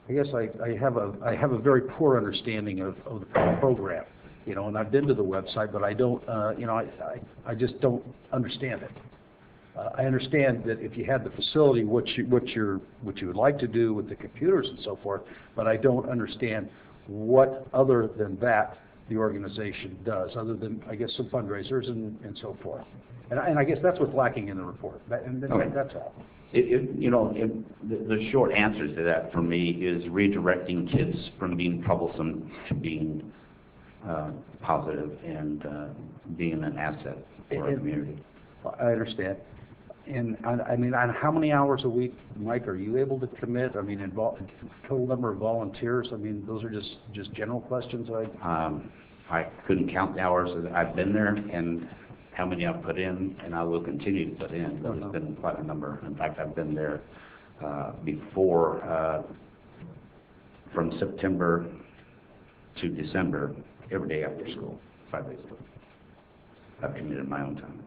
I guess I have a very poor understanding of the program, you know, and I've been to the website, but I don't, you know, I just don't understand it. I understand that if you had the facility, what you would like to do with the computers and so forth, but I don't understand what other than that the organization does, other than, I guess, some fundraisers and so forth. And I guess that's what's lacking in the report. That's all. The short answer to that for me is redirecting kids from being troublesome to being positive and being an asset for our community. I understand. And I mean, on how many hours a week, Mike, are you able to commit? I mean, total number of volunteers? I mean, those are just general questions. I couldn't count the hours that I've been there and how many I've put in, and I will continue to put in. There's been quite a number. In fact, I've been there before, from September to December, every day after school, 5 days a week. I've committed my own time.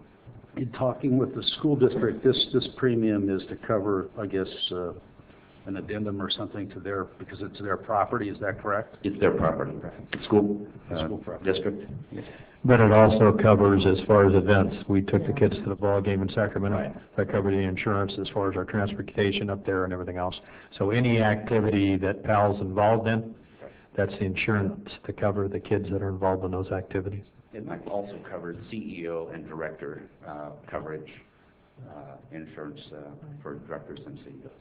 In talking with the school district, this premium is to cover, I guess, an addendum or something to their, because it's their property, is that correct? It's their property, school property. District. Yes. But it also covers, as far as events, we took the kids to the ball game in Sacramento. Right. That covered the insurance as far as our transportation up there and everything else. So any activity that PAL's involved in, that's the insurance to cover the kids that are involved in those activities. It might also cover CEO and director coverage, insurance for directors and CEOs.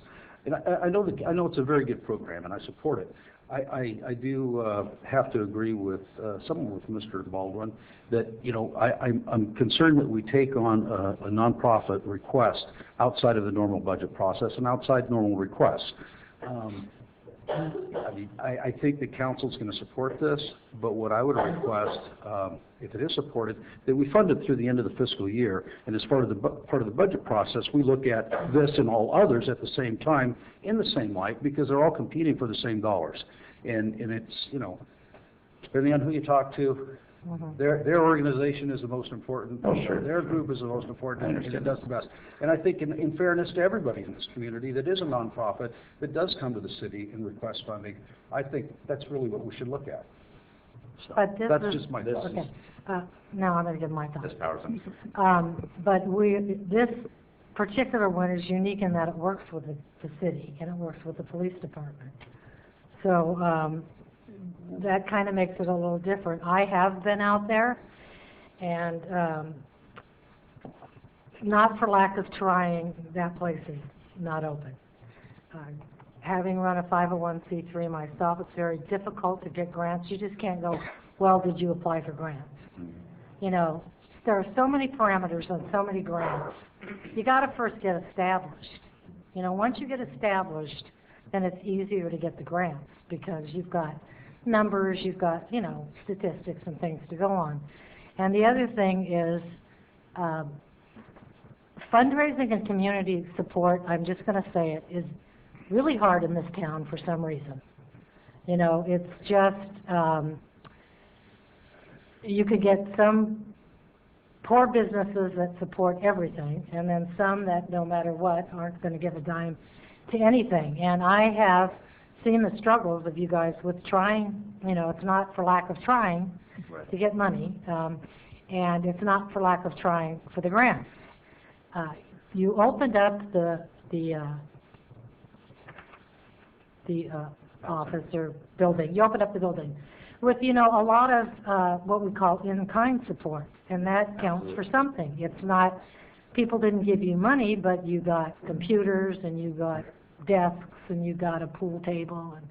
And I know it's a very good program, and I support it. I do have to agree with someone with Mr. Baldwin that, you know, I'm concerned that we take on a nonprofit request outside of the normal budget process and outside normal requests. I think the council's going to support this, but what I would request, if it is supported, that we fund it through the end of the fiscal year, and as part of the budget process, we look at this and all others at the same time in the same light, because they're all competing for the same dollars, and it's, you know, depending on who you talk to, their organization is the most important. Oh, sure. Their group is the most important, and it does the best. And I think in fairness to everybody in this community that is a nonprofit that does come to the city and request funding, I think that's really what we should look at. So But this that's is- just my thoughts. Okay, now I'm gonna give my thoughts. This powers them. But this particular one is unique in that it works with the city, and it works with the police department. So, that kind of makes it a little different. I have been out there, and not for lack of trying, that place is not open. Having run a 501c3 myself, it's very difficult to get grants. You just can't go, well, did you apply for grants? You know, there are so many parameters on so many grants. You got to first get established. You know, once you get established, then it's easier to get the grants because you've got numbers, you've got, you know, statistics and things to go on. And the other thing is fundraising and community support, I'm just going to say it, is really hard in this town for some reason. You know, it's just, you could get some poor businesses that support everything, and then some that no matter what aren't going to give a dime to anything. And I have seen the struggles of you guys with trying, you know, it's not for lack of trying to get money, and it's not for lack of trying for the grants. You opened up the office or building, you opened up the building with, you know, a lot of what we call in-kind support, and that counts for something. It's not, people didn't give you money, but you got computers and you got desks and you got a pool table and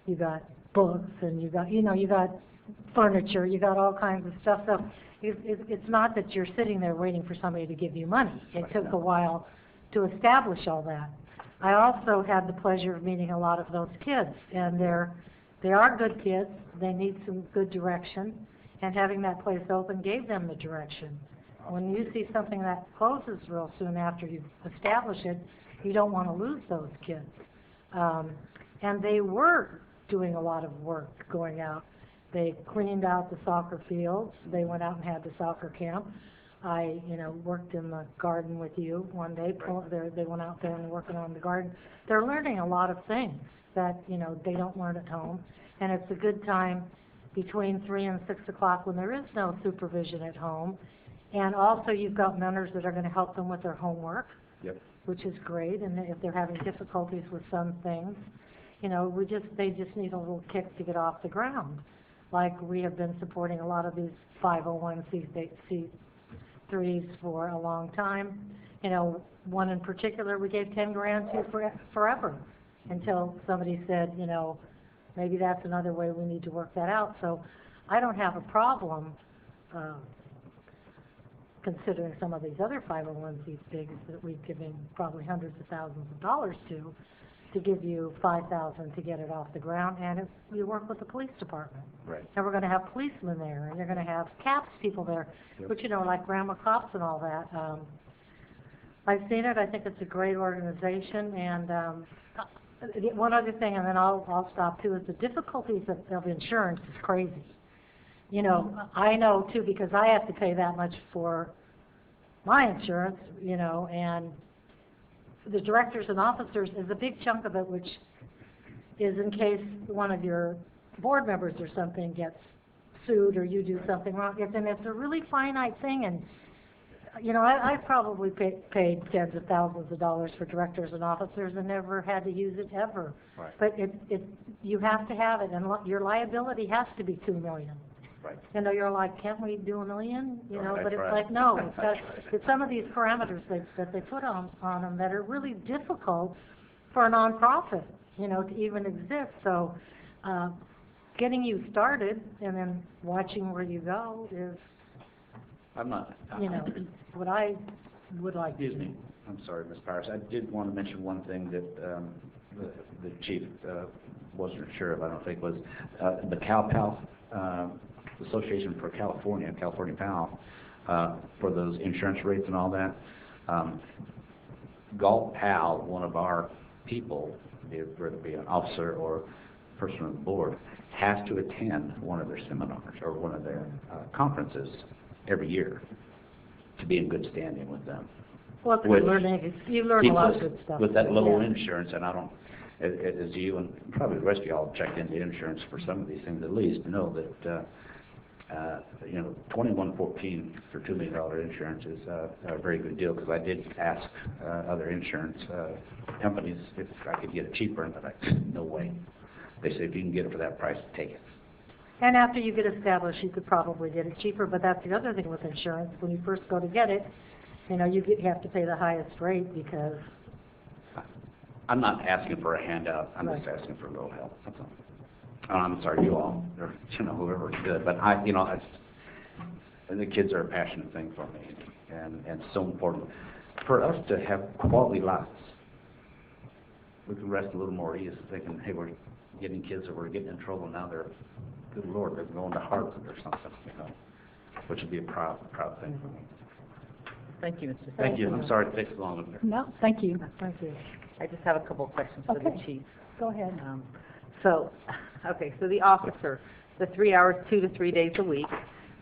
you got books and you got, you know, you got furniture, you got all kinds of stuff. So it's not that you're sitting there waiting for somebody to give you money. It took a while to establish all that. I also had the pleasure of meeting a lot of those kids, and they are good kids. They need some good direction, and having that place open gave them the direction. When you see something that closes real soon after you establish it, you don't want to lose those kids. And they were doing a lot of work going out They cleaned out the soccer fields. They went out and had the soccer camp. I, worked in the garden with you one day. They went out there and working on the garden. They're learning a lot of things that, they don't learn at home. And it's a good time between 3 and 6 o'clock when there is no supervision at home. And also you've got mentors that are going to help them with their homework, which is great. And if they're having difficulties with some things, they just need a little kick to get off the ground. Like we have been supporting a lot of these 501c3s for a long time. One in particular we gave 10 grand to forever until somebody said, maybe that's another way we need to work that out. So I don't have a problem considering some of these other 501c3s that we've given probably hundreds of thousands of dollars to give you $5,000 to get it off the ground, and if you work with the police department. Right. And we're going to have policemen there, and you're going to have CAPS people there, which, like grandma cops and all that. I've seen it. I think it's a great organization, and one other thing, and then I'll stop too, is the difficulties of insurance is crazy. I know too, because I have to pay that much for my insurance, and the directors and officers is a big chunk of it, which is in case one of your board members or something gets sued or you do something wrong. And it's a really finite thing, and I've probably paid tens of thousands of dollars for directors and officers and never had to use it ever. Right. But you have to have it, and your liability has to be $2 million. Right. You're like, can't we do $1 million? But it's right. like, no, it's some of these parameters that they put on them that are really difficult for a nonprofit, to even exist. So, getting you started and then watching where you go is, I'm not. what I would like. Excuse me. I'm sorry, Ms. Powers. I did want to mention one thing that the chief wasn't sure of. I don't think was the CalPAL. Association for California PAL, for those insurance rates and all that. Galt PAL, one of our people, whether it be an officer or person on the board, has to attend one of their seminars or one of their conferences every year to be in good standing with them. Well, you learn a lot of good stuff. With that little insurance, and I don't, as you and probably the rest of y'all checked into insurance for some of these things at least, know that 2114 for $2 million insurance is a very good deal, because I did ask other insurance companies if I could get it cheaper, and they're like, no way. They say if you can get it for that price, take it. And after you get established, you could probably get it cheaper, but that's the other thing with insurance. When you first go to get it, you have to pay the highest rate because... I'm not asking for a handout. I'm just asking for a little help. That's all. I'm sorry, you all, or whoever did, but the kids are a passionate thing for me, and so important for us to have quality lives. We can rest a little more easy, thinking, hey, we're getting kids that we're getting in trouble now. They're, good Lord, they're going to Harvard or something, which would be a proud thing for me. Thank you, Mr. Thank you. I'm sorry it takes so long up there. No, thank you. Thank you. I just have a couple of questions for the chief. Go ahead. So the officer, the 3 hours, 2 to 3 days a week,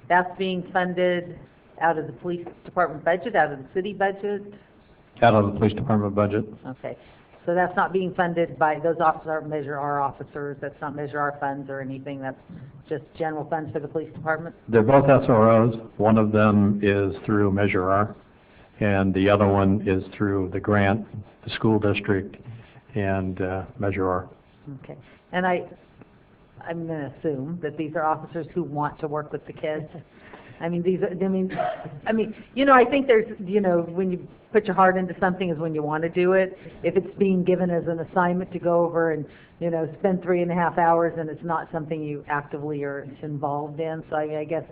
that's being funded out of the police department budget, out of the city budget? Out of the police department budget. Okay. So that's not being funded by, those officers aren't Measure R officers, that's not Measure R funds or anything, that's just general funds for the police department? They're both SROs. One of them is through Measure R, and the other one is through the grant, the school district, and Measure R. Okay. And I'm going to assume that these are officers who want to work with the kids. I think there's, when you put your heart into something is when you want to do it. If it's being given as an assignment to go over and, spend 3.5 hours and it's not something you actively are involved in. So I guess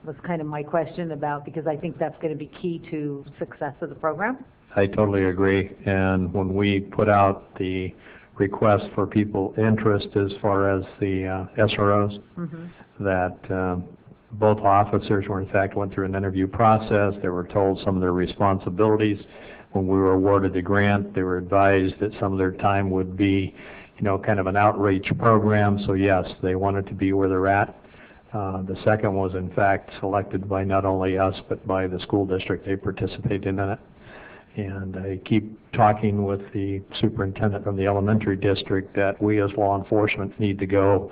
was kind of my question about, because I think that's going to be key to success of the program. I totally agree. And when we put out the request for people interest as far as the SROs, that both officers were in fact went through an interview process. They were told some of their responsibilities. When we were awarded the grant, they were advised that some of their time would be kind of an outreach program, so yes, they wanted to be where they're at. The second was in fact selected by not only us, but by the school district. They participated in it. And I keep talking with the superintendent from the elementary district that we as law enforcement need to go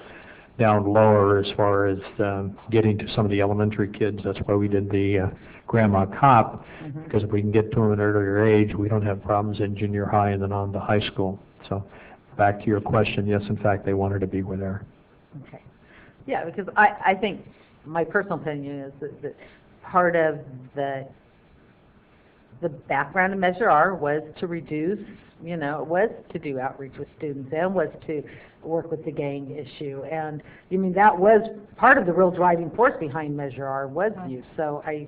down lower as far as getting to some of the elementary kids. That's why we did the Grandma Cop, because if we can get to them at an earlier age, we don't have problems in junior high and then on to high school. So back to your question, yes, in fact, they wanted to be where they're. Okay. Yeah, because I think my personal opinion is that part of the background of Measure R was to reduce, it was to do outreach with students and was to work with the gang issue. And that was part of the real driving force behind Measure R was youth. So I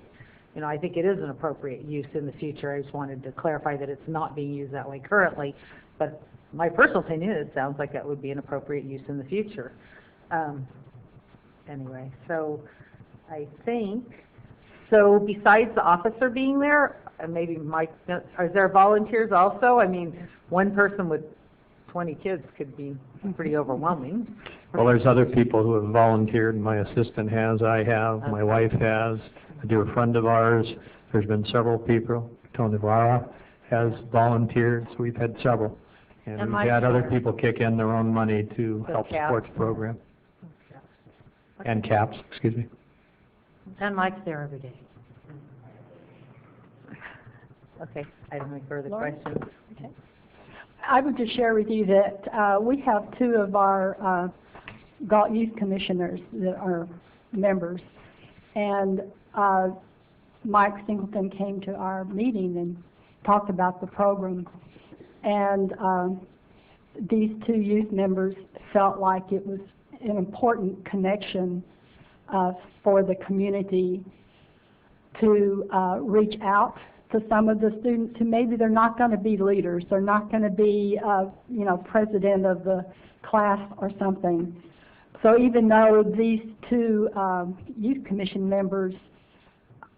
think it is an appropriate use in the future. I just wanted to clarify that it's not being used that way currently. But my personal opinion, it sounds like that would be an appropriate use in the future. Anyway, so I think, so besides the officer being there, and maybe Mike, are there volunteers also? One person with 20 kids could be pretty overwhelming. Well, there's other people who have volunteered. My assistant has, I have, my wife has, a dear friend of ours. There's been several people. Tony Vara has volunteered, so we've had several. And we've had other people kick in their own money to help support the program. And CAPS, excuse me. And Mike's there every day. Okay, I don't have any further Laura? questions. Okay. I would just share with you that we have two of our Galt Youth Commissioners that are members. And Mike Singleton came to our meeting and talked about the program. And these two youth members felt like it was an important connection for the community to reach out to some of the students who maybe they're not going to be leaders, they're not going to be, president of the class or something. So even though these two youth commission members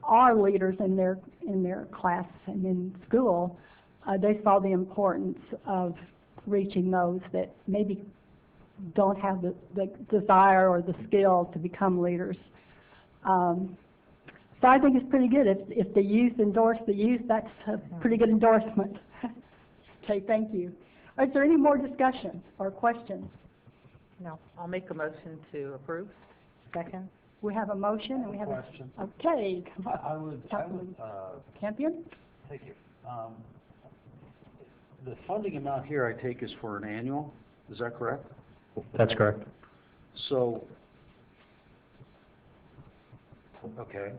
are leaders in their class and in school, they saw the importance of reaching those that maybe don't have the desire or the skill to become leaders. So I think it's pretty good. If the youth endorse the youth, that's a pretty good endorsement. Okay, thank you. Is there any more discussion or questions? No, I'll make a motion to approve. Second. We have a motion and we have a question. Okay. I would, Campion? thank you. The funding amount here, I take, is for an annual, is that correct? That's correct. So, okay,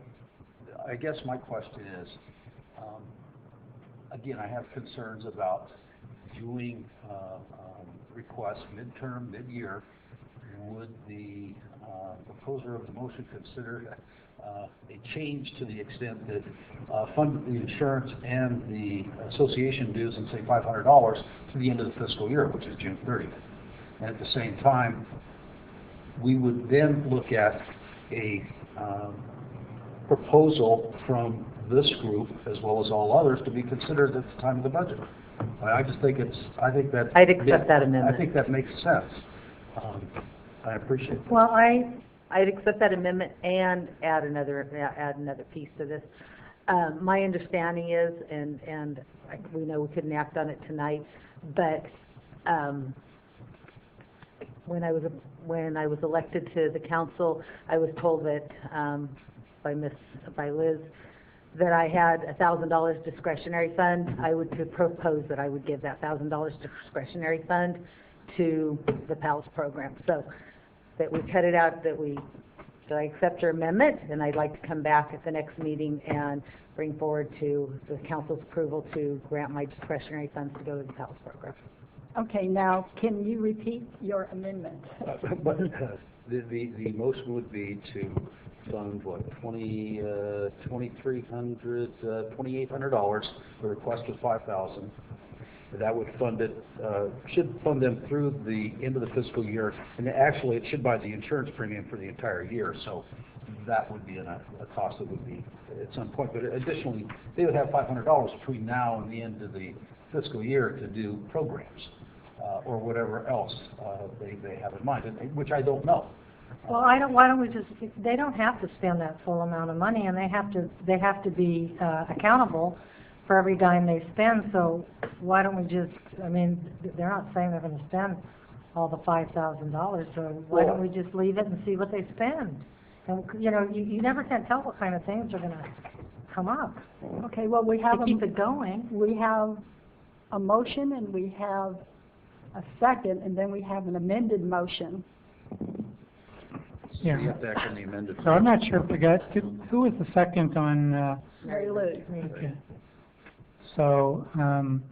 I guess my question is, again, I have concerns about doing requests midterm, mid-year. Would the proposer of the motion consider a change to the extent that fund the insurance and the association dues and say $500 to the end of the fiscal year, which is June 30th? And at the same time, we would then look at a proposal from this group, as well as all others, to be considered at the time of the budget. I just think I'd accept that amendment. I think that makes sense. I appreciate that. Well, I'd accept that amendment and add another piece to this. My understanding is, and we know we couldn't act on it tonight, but when I was elected to the council, I was told that by Liz that I had $1,000 discretionary fund. I would propose that I would give that $1,000 discretionary fund to the PALS program. So that we cut it out, so I accept your amendment, and I'd like to come back at the next meeting and bring forward to the council's approval to grant my discretionary funds to go to the PALS program. Okay, now can you repeat your amendment? But the motion would be to fund what, $2,800, the request was $5,000. That would fund it, should fund them through the end of the fiscal year, and actually it should buy the insurance premium for the entire year, so that would be a cost that would be at some point. But additionally, they would have $500 between now and the end of the fiscal year to do programs. or whatever else they have in mind, which I don't know. Well, why don't we just, they don't have to spend that full amount of money, and they have to be accountable for every dime they spend, so why don't we just, I mean, they're not saying they're gonna spend all the $5,000, so why don't we just leave it and see what they spend? And, you know, you never can tell what kind of things are gonna come up. Okay, well, we have To keep it going. We have a motion and we have a second, and then we have an amended motion. Yeah. You have to act on the amended. So I'm not sure if we got, who was the second on, Mary Lou. okay. So,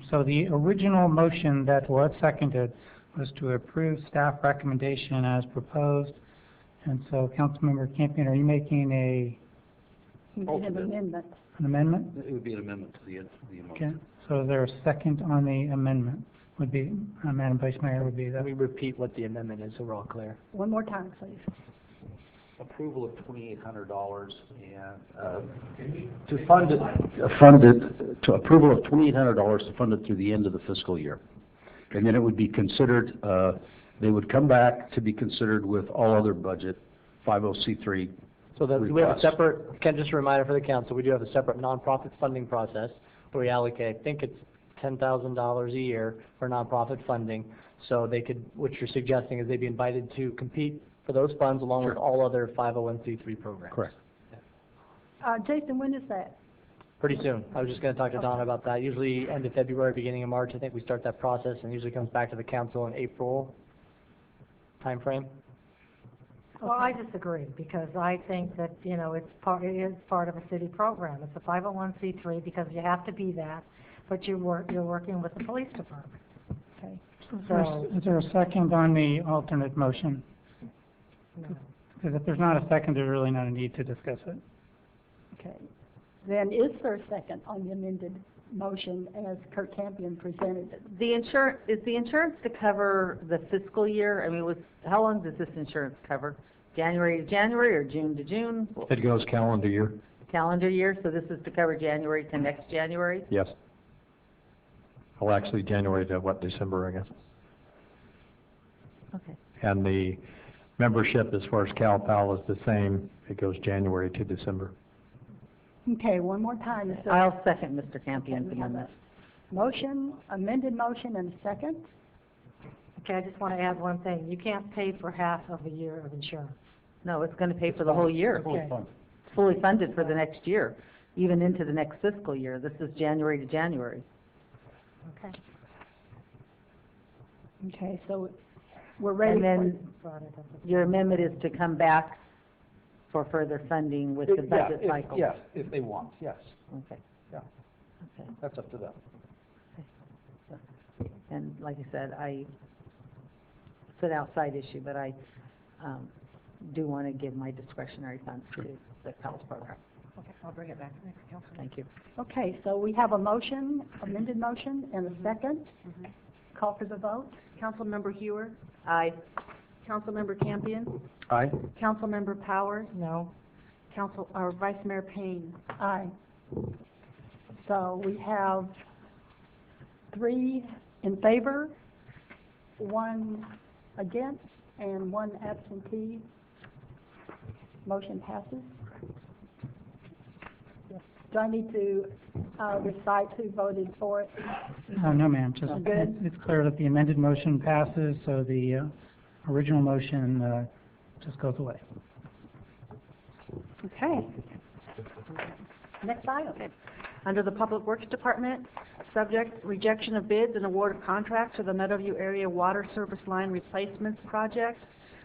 so the original motion that was seconded was to approve staff recommendation as proposed. And so, Councilmember Campion, are you making An amendment. an amendment? It would be an amendment to the motion. Okay. So is there a second on the amendment? Would be, Madam Vice Mayor, would be that. Let me repeat what the amendment is so we're all clear. One more time, please. Approval of $2,800 and to fund it, to approval of $2,800 to fund it through the end of the fiscal year. And then it would be considered, they would come back to be considered with all other budget 50C3 So that we have a requests. separate, Ken, just a reminder for the council, we do have a separate nonprofit funding process where we allocate, I think it's $10,000 a year for nonprofit funding. So they could, what you're suggesting is they'd be invited to compete for those funds along with all other 501c3 programs. Correct. Jason, when is that? Pretty soon. I was just going to talk to Donna about that. Usually end of February, beginning of March, I think we start that process, and usually comes back to the council in April timeframe. Well, I disagree, because I think that, you know, it is part of a city program. It's a 501c3 because you have to be that, but you're working with the police department. Okay. So, Is there a second on the alternate motion? no. Because if there's not a second, there's really not a need to discuss it. Okay. Then is there a second on the amended motion as Kurt Campion presented it? Is the insurance to cover the fiscal year? I mean, how long does this insurance cover? January to January or June to June? It goes calendar year. Calendar year, so this is to cover January to next January? Yes. Well, actually, January to December, I guess. Okay. And the membership as far as Cal Pal is the same. It goes January to December. Okay, one more time. Is there I'll second Mr. Campion's we have amendment. a motion, amended motion, and a second? Okay, I just want to add one thing. You can't pay for half of a year of insurance. No, it's going to pay for the whole year. Okay. It's fully funded for the next year, even into the next fiscal year. This is January to January. Okay. Okay, so we're ready And for... then your amendment is to come back for further funding with the budget cycle? Yes, if they want, yes. Okay. Yeah. Okay. That's up to them. And like I said, it's an outside issue, but I do want to give my discretionary funds to the PALS program. Okay, I'll bring it back to next council. Thank you. Okay, so we have a motion, amended motion, and a second. Call for the vote. Councilmember Hewer, Aye. Councilmember Campion, Aye. Councilmember Powers, No. Vice Mayor Payne. Aye. So we have 3 in favor, 1 against, and 1 absentee. Motion passes. Do I need to recite who voted for it? No, ma'am, just, Good. it's clear that the amended motion passes, so the original motion just goes away. Okay. Next item. Under the Public Works Department, subject rejection of bids and award of contracts for the Meadowview Area Water Service Line Replacements Project.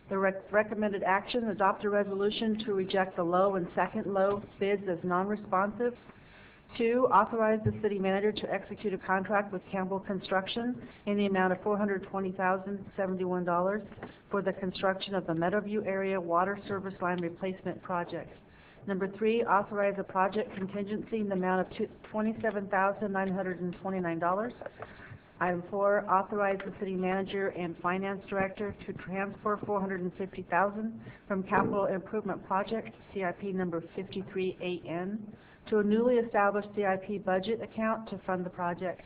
The recommended action, adopt a resolution to reject the low and second low bids as non-responsive. 2, authorize the city manager to execute a contract with Campbell Construction in the amount of $420,071 for the construction of the Meadowview Area Water Service Line Replacement Project. Number 3, authorize a project contingency in the amount of $27,929. Item 4, authorize the city manager and finance director to transfer $450,000 from capital improvement project CIP number 53AN to a newly established CIP budget account to fund the project.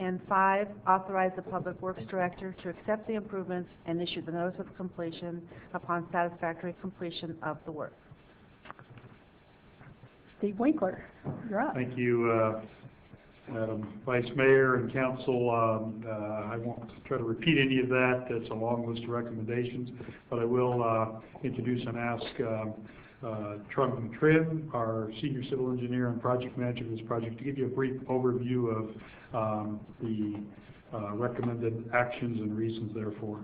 And 5, authorize the Public Works Director to accept the improvements and issue the notice of completion upon satisfactory completion of the work. Steve Winkler, you're up. Thank you, Madam Vice Mayor and Council. I won't try to repeat any of that. It's a long list of recommendations, but I will introduce and ask Trump Trim, our Senior Civil Engineer and Project Manager of this project, to give you a brief overview of the recommended actions and reasons therefore.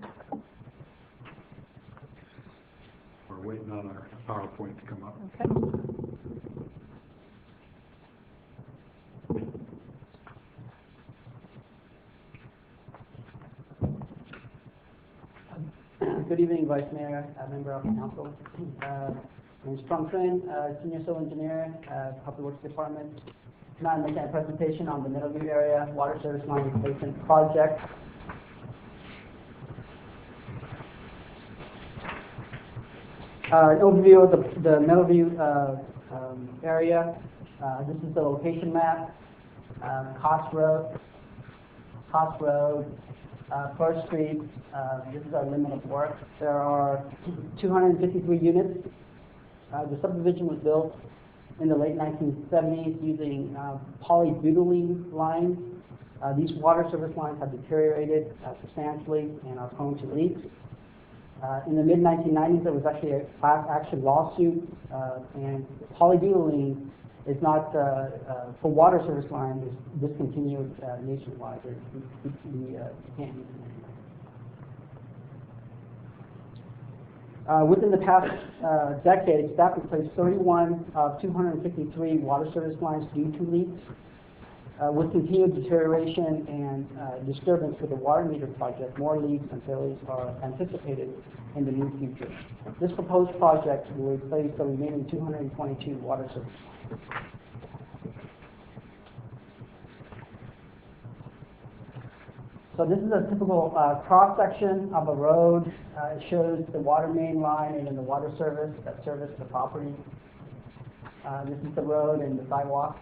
We're waiting on our PowerPoint to come up. Okay. Good evening, Vice Mayor, member of the council. My name is Trung Trin, Senior Civil Engineer, Public Works Department. Tonight I'm making a presentation on the Middleview area water service line replacement project. An overview of the Middleview area. This is the location map. Cox Road, First Street. This is our limit of work. There are 253 units. The subdivision was built in the late 1970s using polybutylene lines. These water service lines have deteriorated substantially and are prone to leaks. In the mid-1990s, there was actually a class action lawsuit, and polybutylene is not, for water service lines, is discontinued nationwide. We can't use it anymore. Within the past decade, staff replaced 31 of 253 water service lines due to leaks. With continued deterioration and disturbance with the water meter project, more leaks and failures are anticipated in the near future. This proposed project will replace the remaining 222 water service lines. So this is a typical cross-section of a road. It shows the water main line and then the water service that service the property. This is the road and the sidewalk.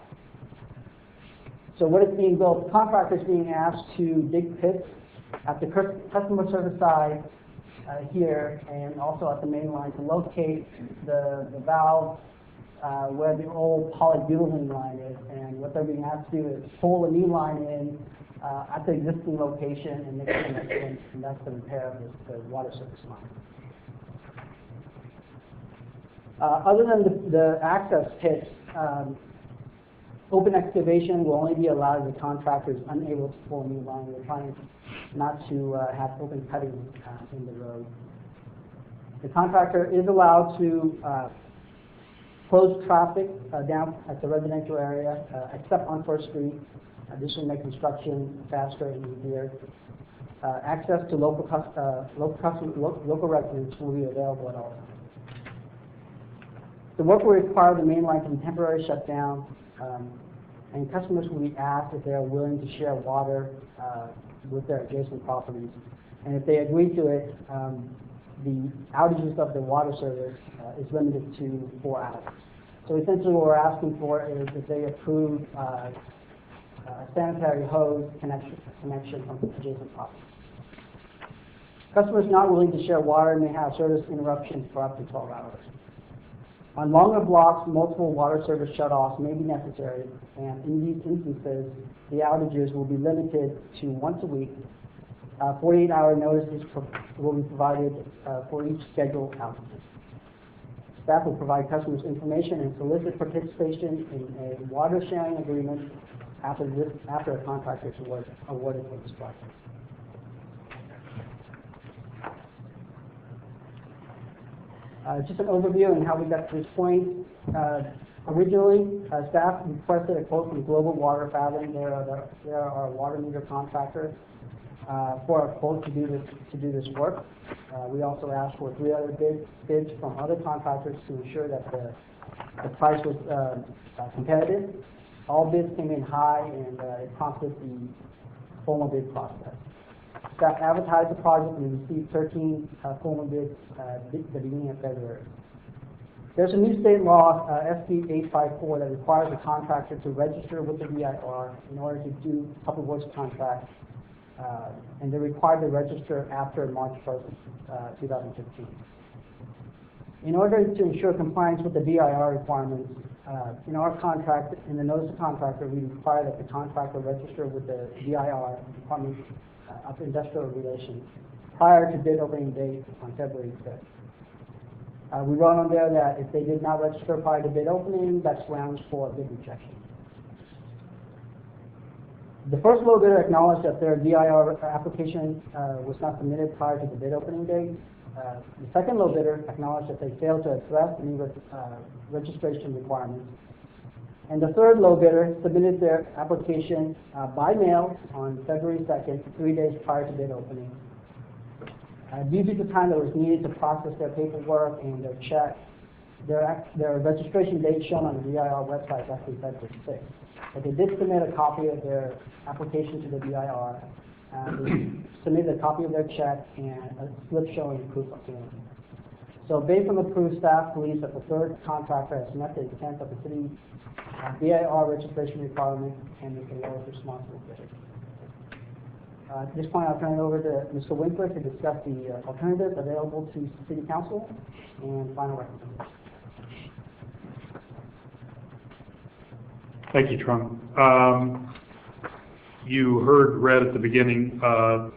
So what is being built? The contractor is being asked to dig pits at the customer service side here, and also at the main line to locate the valve where the old polybutylene line is. And what they're being asked to do is pull a new line in at the existing location and make a connection, and that's the repair of the water service line. Other than the access pits, open excavation will only be allowed if the contractor is unable to pull a new line. We're trying not to have open cutting in the road. The contractor is allowed to close traffic down at the residential area, except on First Street. This will make construction faster and easier. Access to local residents will be available at all times. The work will require the main line to be temporarily shut down, and customers will be asked if they are willing to share water with their adjacent properties. And if they agree to it, the outages of the water service is limited to 4 hours. So essentially what we're asking for is that they approve sanitary hose connection from adjacent properties. Customers not willing to share water may have service interruptions for up to 12 hours. On longer blocks, multiple water service shutoffs may be necessary, and in these instances, the outages will be limited to once a week. 48-hour notices will be provided for each scheduled outage. Staff will provide customers information and solicit participation in a water sharing agreement after a contractor is awarded for this project. Just an overview on how we got to this point. Originally, staff requested a quote from Global Water Fathom. They are our water meter contractor for a quote to do this work. We also asked for 3 other bids from other contractors to ensure that the price was competitive. All bids came in high, and it prompted the formal bid process. Staff advertised the project and received 13 formal bids at the beginning of February. There's a new state law, SB 854, that requires a contractor to register with the DIR in order to do public works contracts, and they're required to register after March 1st, 2015. In order to ensure compliance with the DIR requirements, in our contract, in the notice of contractor, we require that the contractor register with the DIR, Department of Industrial Relations, prior to bid opening date on February 5th. We wrote on there that if they did not register prior to bid opening, that's grounds for bid rejection. The first low bidder acknowledged that their DIR application was not submitted prior to the bid opening date. The second low bidder acknowledged that they failed to address any registration requirements. And the third low bidder submitted their application by mail on February 2nd, 3 days prior to bid opening. Due to the time that was needed to process their paperwork and their check, their registration date shown on the DIR website is actually February 6th. But they did submit a copy of their application to the DIR. They submitted a copy of their check and a slip showing proof of payment. So based on the proof, staff believes that the third contractor has met the intent of the city DIR registration requirement and is the lowest responsible bidder. At this point, I'll turn it over to Mr. Winkler to discuss the alternatives available to City Council and final recommendations. Thank you, Trung. You heard read at the beginning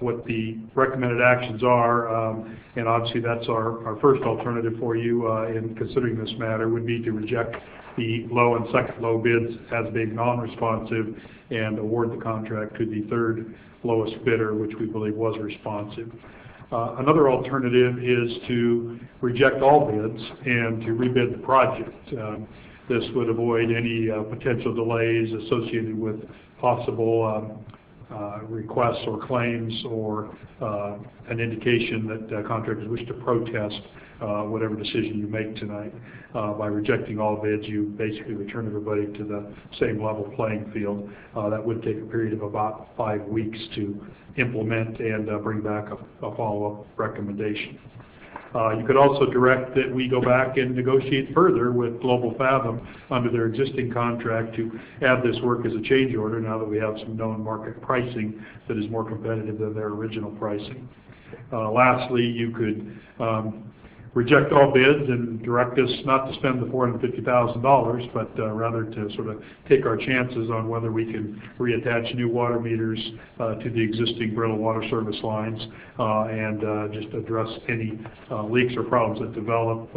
what the recommended actions are, and obviously that's our first alternative for you in considering this matter would be to reject the low and second low bids as being non-responsive and award the contract to the third lowest bidder, which we believe was responsive. Another alternative is to reject all bids and to rebid the project. This would avoid any potential delays associated with possible requests or claims or an indication that contractors wish to protest whatever decision you make tonight. By rejecting all bids, you basically return everybody to the same level playing field. That would take a period of about 5 weeks to implement and bring back a follow-up recommendation. You could also direct that we go back and negotiate further with Global Fathom under their existing contract to add this work as a change order now that we have some known market pricing that is more competitive than their original pricing. Lastly, you could reject all bids and direct us not to spend the $450,000, but rather to sort of take our chances on whether we can reattach new water meters to the existing brittle water service lines and just address any leaks or problems that develop.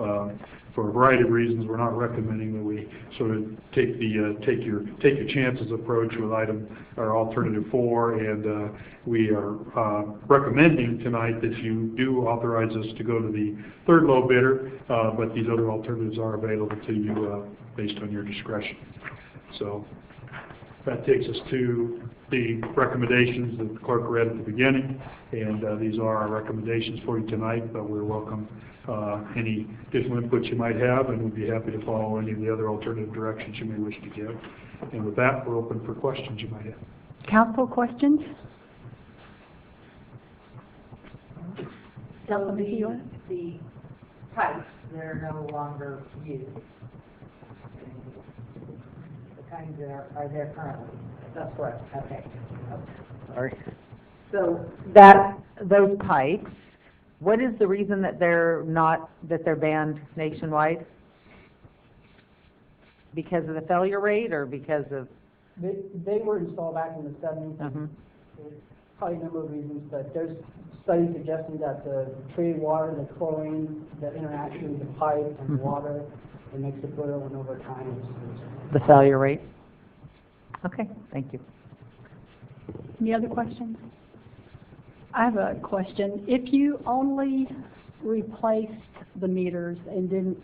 For a variety of reasons, we're not recommending that we sort of take your chances approach with alternative 4, and we are recommending tonight that you do authorize us to go to the third low bidder, but these other alternatives are available to you based on your discretion. So that takes us to the recommendations that the clerk read at the beginning, and these are our recommendations for you tonight, but we're welcome any additional input you might have, and we'd be happy to follow any of the other alternative directions you may wish to give. And with that, we're open for questions you might have. Council questions? So the pipes, they're no longer used. The kinds that are there currently. That's correct. Okay. Sorry. So those pipes, what is the reason that they're banned nationwide? Because of the failure rate or because of? They were installed back in the 70s. There's probably a number of reasons, but there's studies suggesting that the treated water, the chlorine, the interaction with the pipe and the water, it makes it brittle, and over time The failure rate? Okay, thank you. Any other questions? I have a question. If you only replaced the meters and didn't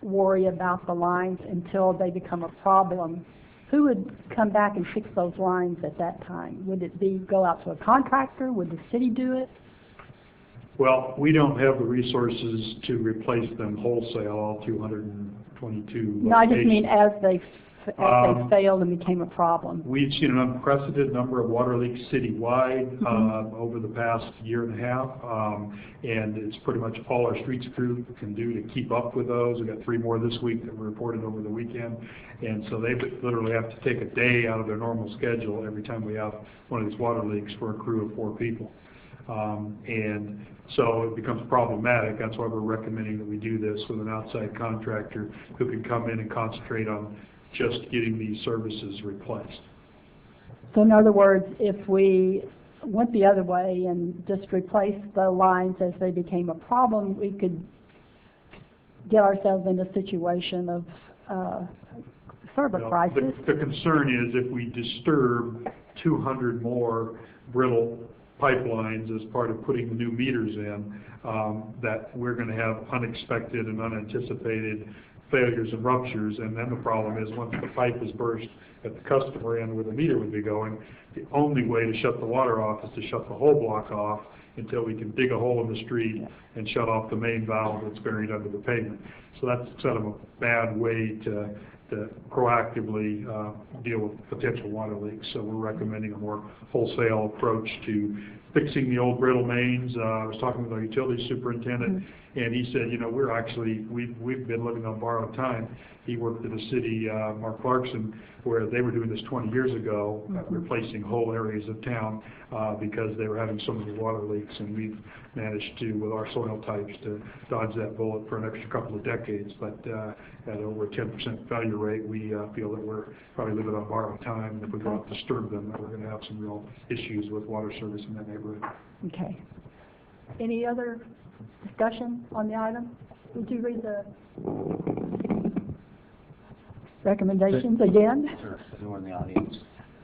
worry about the lines until they become a problem, who would come back and fix those lines at that time? Would it be go out to a contractor? Would the city do it? Well, we don't have the resources to replace them wholesale, all 222 No, I just locations. mean as they they failed and became a problem? We've seen an unprecedented number of water leaks citywide over the past year and a half, and it's pretty much all our streets crew can do to keep up with those. We've got 3 more this week that were reported over the weekend, and so they literally have to take a day out of their normal schedule every time we have one of these water leaks for a crew of 4 people. And so it becomes problematic. That's why we're recommending that we do this with an outside contractor who can come in and concentrate on just getting these services replaced. So in other words, if we went the other way and just replaced the lines as they became a problem, we could get ourselves in a situation of service crisis. The concern is if we disturb 200 more brittle pipelines as part of putting the new meters in, that we're going to have unexpected and unanticipated failures and ruptures, and then the problem is once the pipe is burst at the customer end where the meter would be going, the only way to shut the water off is to shut the whole block off until we can dig a hole in the street and shut off the main valve that's buried under the pavement. So that's sort of a bad way to proactively deal with potential water leaks. So we're recommending a more wholesale approach to fixing the old brittle mains. I was talking with our utilities superintendent, and he said, you know, we've been living on borrowed time. He worked at a city, Mark Clarkson, where they were doing this 20 years ago, replacing whole areas of town because they were having so many water leaks, and we've managed to, with our soil types, to dodge that bullet for an extra couple of decades. But at over a 10% failure rate, we feel that we're probably living on borrowed time. If we go out and disturb them, that we're going to have some real issues with water service in that neighborhood. Okay. Any other discussion on the item? Would you read the recommendations again? Sure. Anyone in the audience?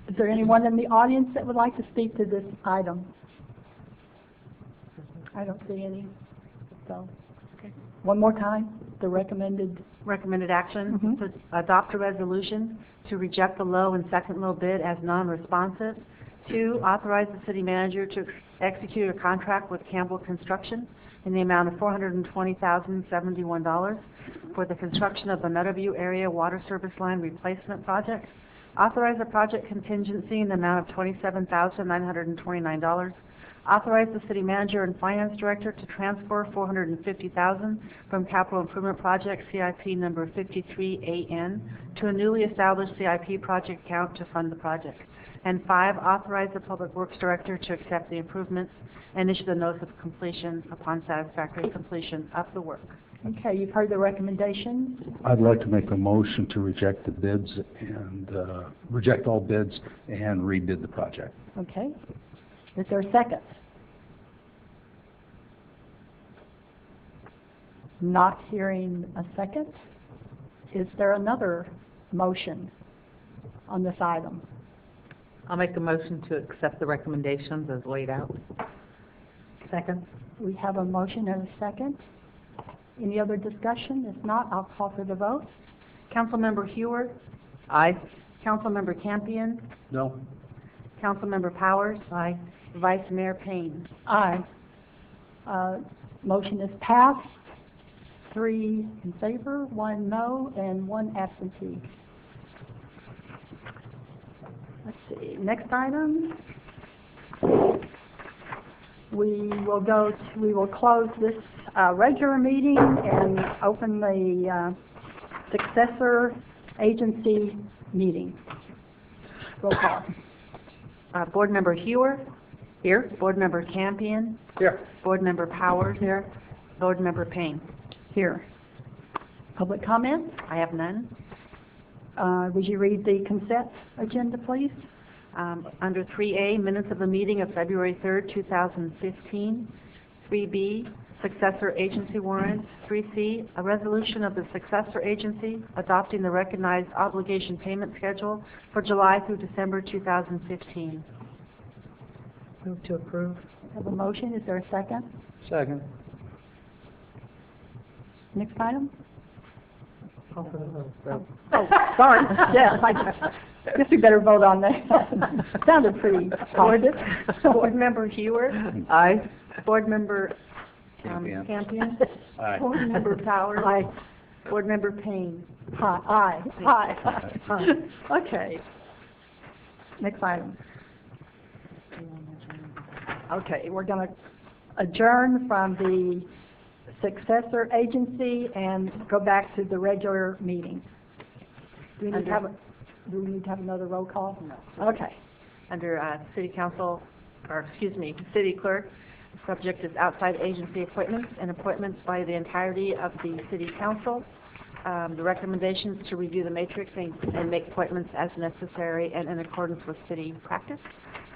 Is there anyone in the audience that would like to speak to this item? I don't see any. So, okay. One more time, the recommended action to adopt a resolution to reject the low and second low bid as non-responsive. 2, authorize the city manager to execute a contract with Campbell Construction in the amount of $420,071 for the construction of the Meadowview Area Water Service Line Replacement Project. Authorize a project contingency in the amount of $27,929. Authorize the city manager and finance director to transfer $450,000 from Capital Improvement Project CIP number 53AN to a newly established CIP project account to fund the project. And 5, authorize the Public Works Director to accept the improvements and issue the notice of completion upon satisfactory completion of the work. Okay, you've heard the recommendations. I'd like to make a motion to reject the bids and reject all bids and rebid the project. Okay. Is there a second? Not hearing a second. Is there another motion on this item? I'll make a motion to accept the recommendations as laid out. Second. We have a motion and a second. Any other discussion? If not, I'll call for the vote. Councilmember Hewer? Aye. Councilmember Campion? No. Councilmember Powers? Aye. Vice Mayor Payne? Aye. Motion is passed. 3 in favor, 1 no, and 1 absentee. Let's see, next item. We will close this regular meeting and open the successor agency meeting. Roll call. Board Member Hewer? Here. Board Member Campion? Here. Board Member Powers? Here. Board Member Payne? Here. Public comment? I have none. Would you read the consent agenda, please? Under 3A, minutes of the meeting of February 3rd, 2015. 3B, successor agency warrants. 3C, a resolution of the successor agency adopting the recognized obligation payment schedule for July through December 2015. Move to approve. Have a motion. Is there a second? Second. Next item? Call for the vote. Oh, sorry. Yes, I guess we better vote on that. Sounded pretty positive. Board Member Hewer? Aye. Board Member Campion. Campion? Aye. Board Member Powers? Aye. Board Member Payne. Aye. Aye. Okay. Next item. Okay, we're going to adjourn from the successor agency and go back to the regular meeting. Do we need to have another roll call? No. Okay. Under City Council, or excuse me, City Clerk, subject is outside agency appointments and appointments by the entirety of the City Council. The recommendation is to review the matrix and make appointments as necessary and in accordance with city practice.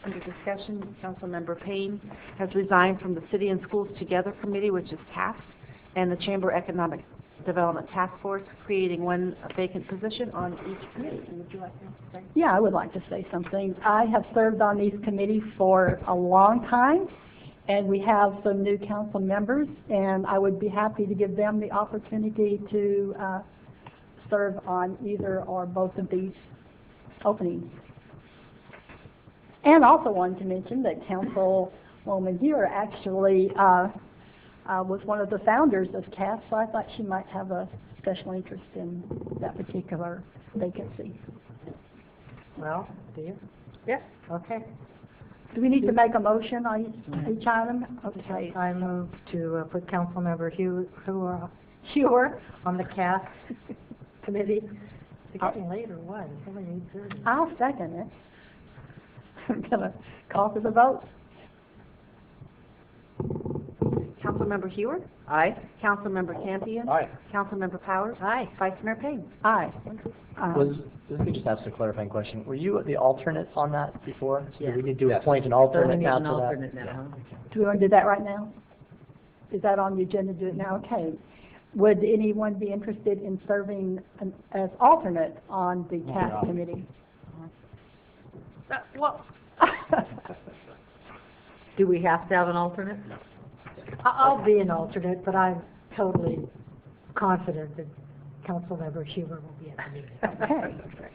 Under discussion, Councilmember Payne has resigned from the City and Schools Together Committee, which is TASK, and the Chamber Economic Development Task Force, creating one vacant position on each committee. Would you like to say? Yeah, I would like to say something. I have served on these committees for a long time, and we have some new council members, and I would be happy to give them the opportunity to serve on either or both of these openings. And also wanted to mention that Councilwoman here actually was one of the founders of CAS, so I thought she might have a special interest in that particular vacancy. Well, do you? Yes. Okay. Do we need to make a motion on each item? Okay. I move to put Councilmember Hewer on the CAS committee. It's getting late or what? It's only 8:30. I'll second it. I'm gonna call for the vote. Councilmember Hewer? Aye. Councilmember Campion? Aye. Councilmember Powers? Aye. Vice Mayor Payne? Aye. Let me just ask a clarifying question. Were you the alternate on that before? So Yes. we need to Yes. appoint an alternate now to that? An alternate now. Do we want to do that right now? Is that on the agenda to do it now? Okay. Would anyone be interested in serving as alternate on the CAS committee? Well, Do we have to have an alternate? I'll be an alternate, but I'm totally confident that Councilmember Hewer will be at the meeting. Okay.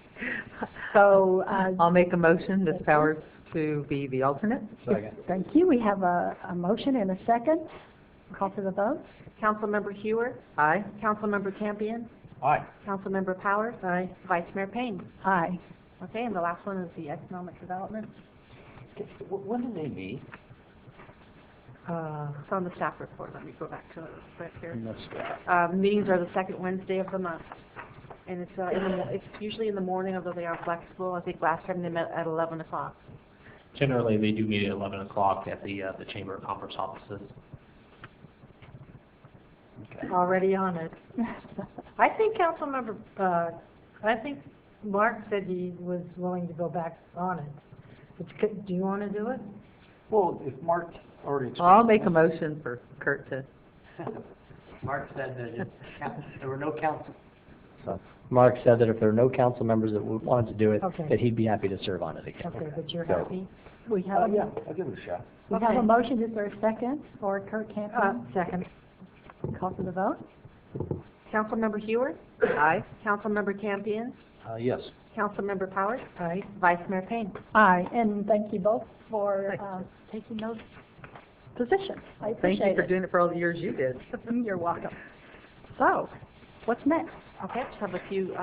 So, I'll make a motion, Ms. Powers, to be the alternate. Second. thank you. We have a motion and a second. Call for the vote. Councilmember Hewer? Aye. Councilmember Campion? Aye. Councilmember Powers? Aye. Vice Mayor Payne? Aye. Okay, and the last one is the Economic Development. When do they meet? It's on the staff report. Let me go back to it right here. That's Meetings are the second Wednesday of the month. And it's, it's usually in the morning, although they are flexible. I think last time they met at 11 o'clock. Generally, they do meet at 11 o'clock at the Chamber conference offices. Already on it. I think Councilmember, I think Mark said he was willing to go back on it. Do you want to do it? Well, if Mark already... I'll make a motion for Kurt to... Mark said that if there were no council. So Mark said that if there were no council members that wanted to do it, Okay. that he'd be happy to serve on it again. Okay, but you're So- happy? We have, yeah, I'll give it a shot. we have a motion. Is there a second for Kurt Campion? Second. Call for the vote. Councilmember Hewer? Aye. Councilmember Campion? Yes. Councilmember Powers? Aye. Vice Mayor Payne? Aye, and thank you both for taking those positions. I appreciate Thank you for it. doing it for all the years you did. You're welcome. So, what's next? Okay, I just have a few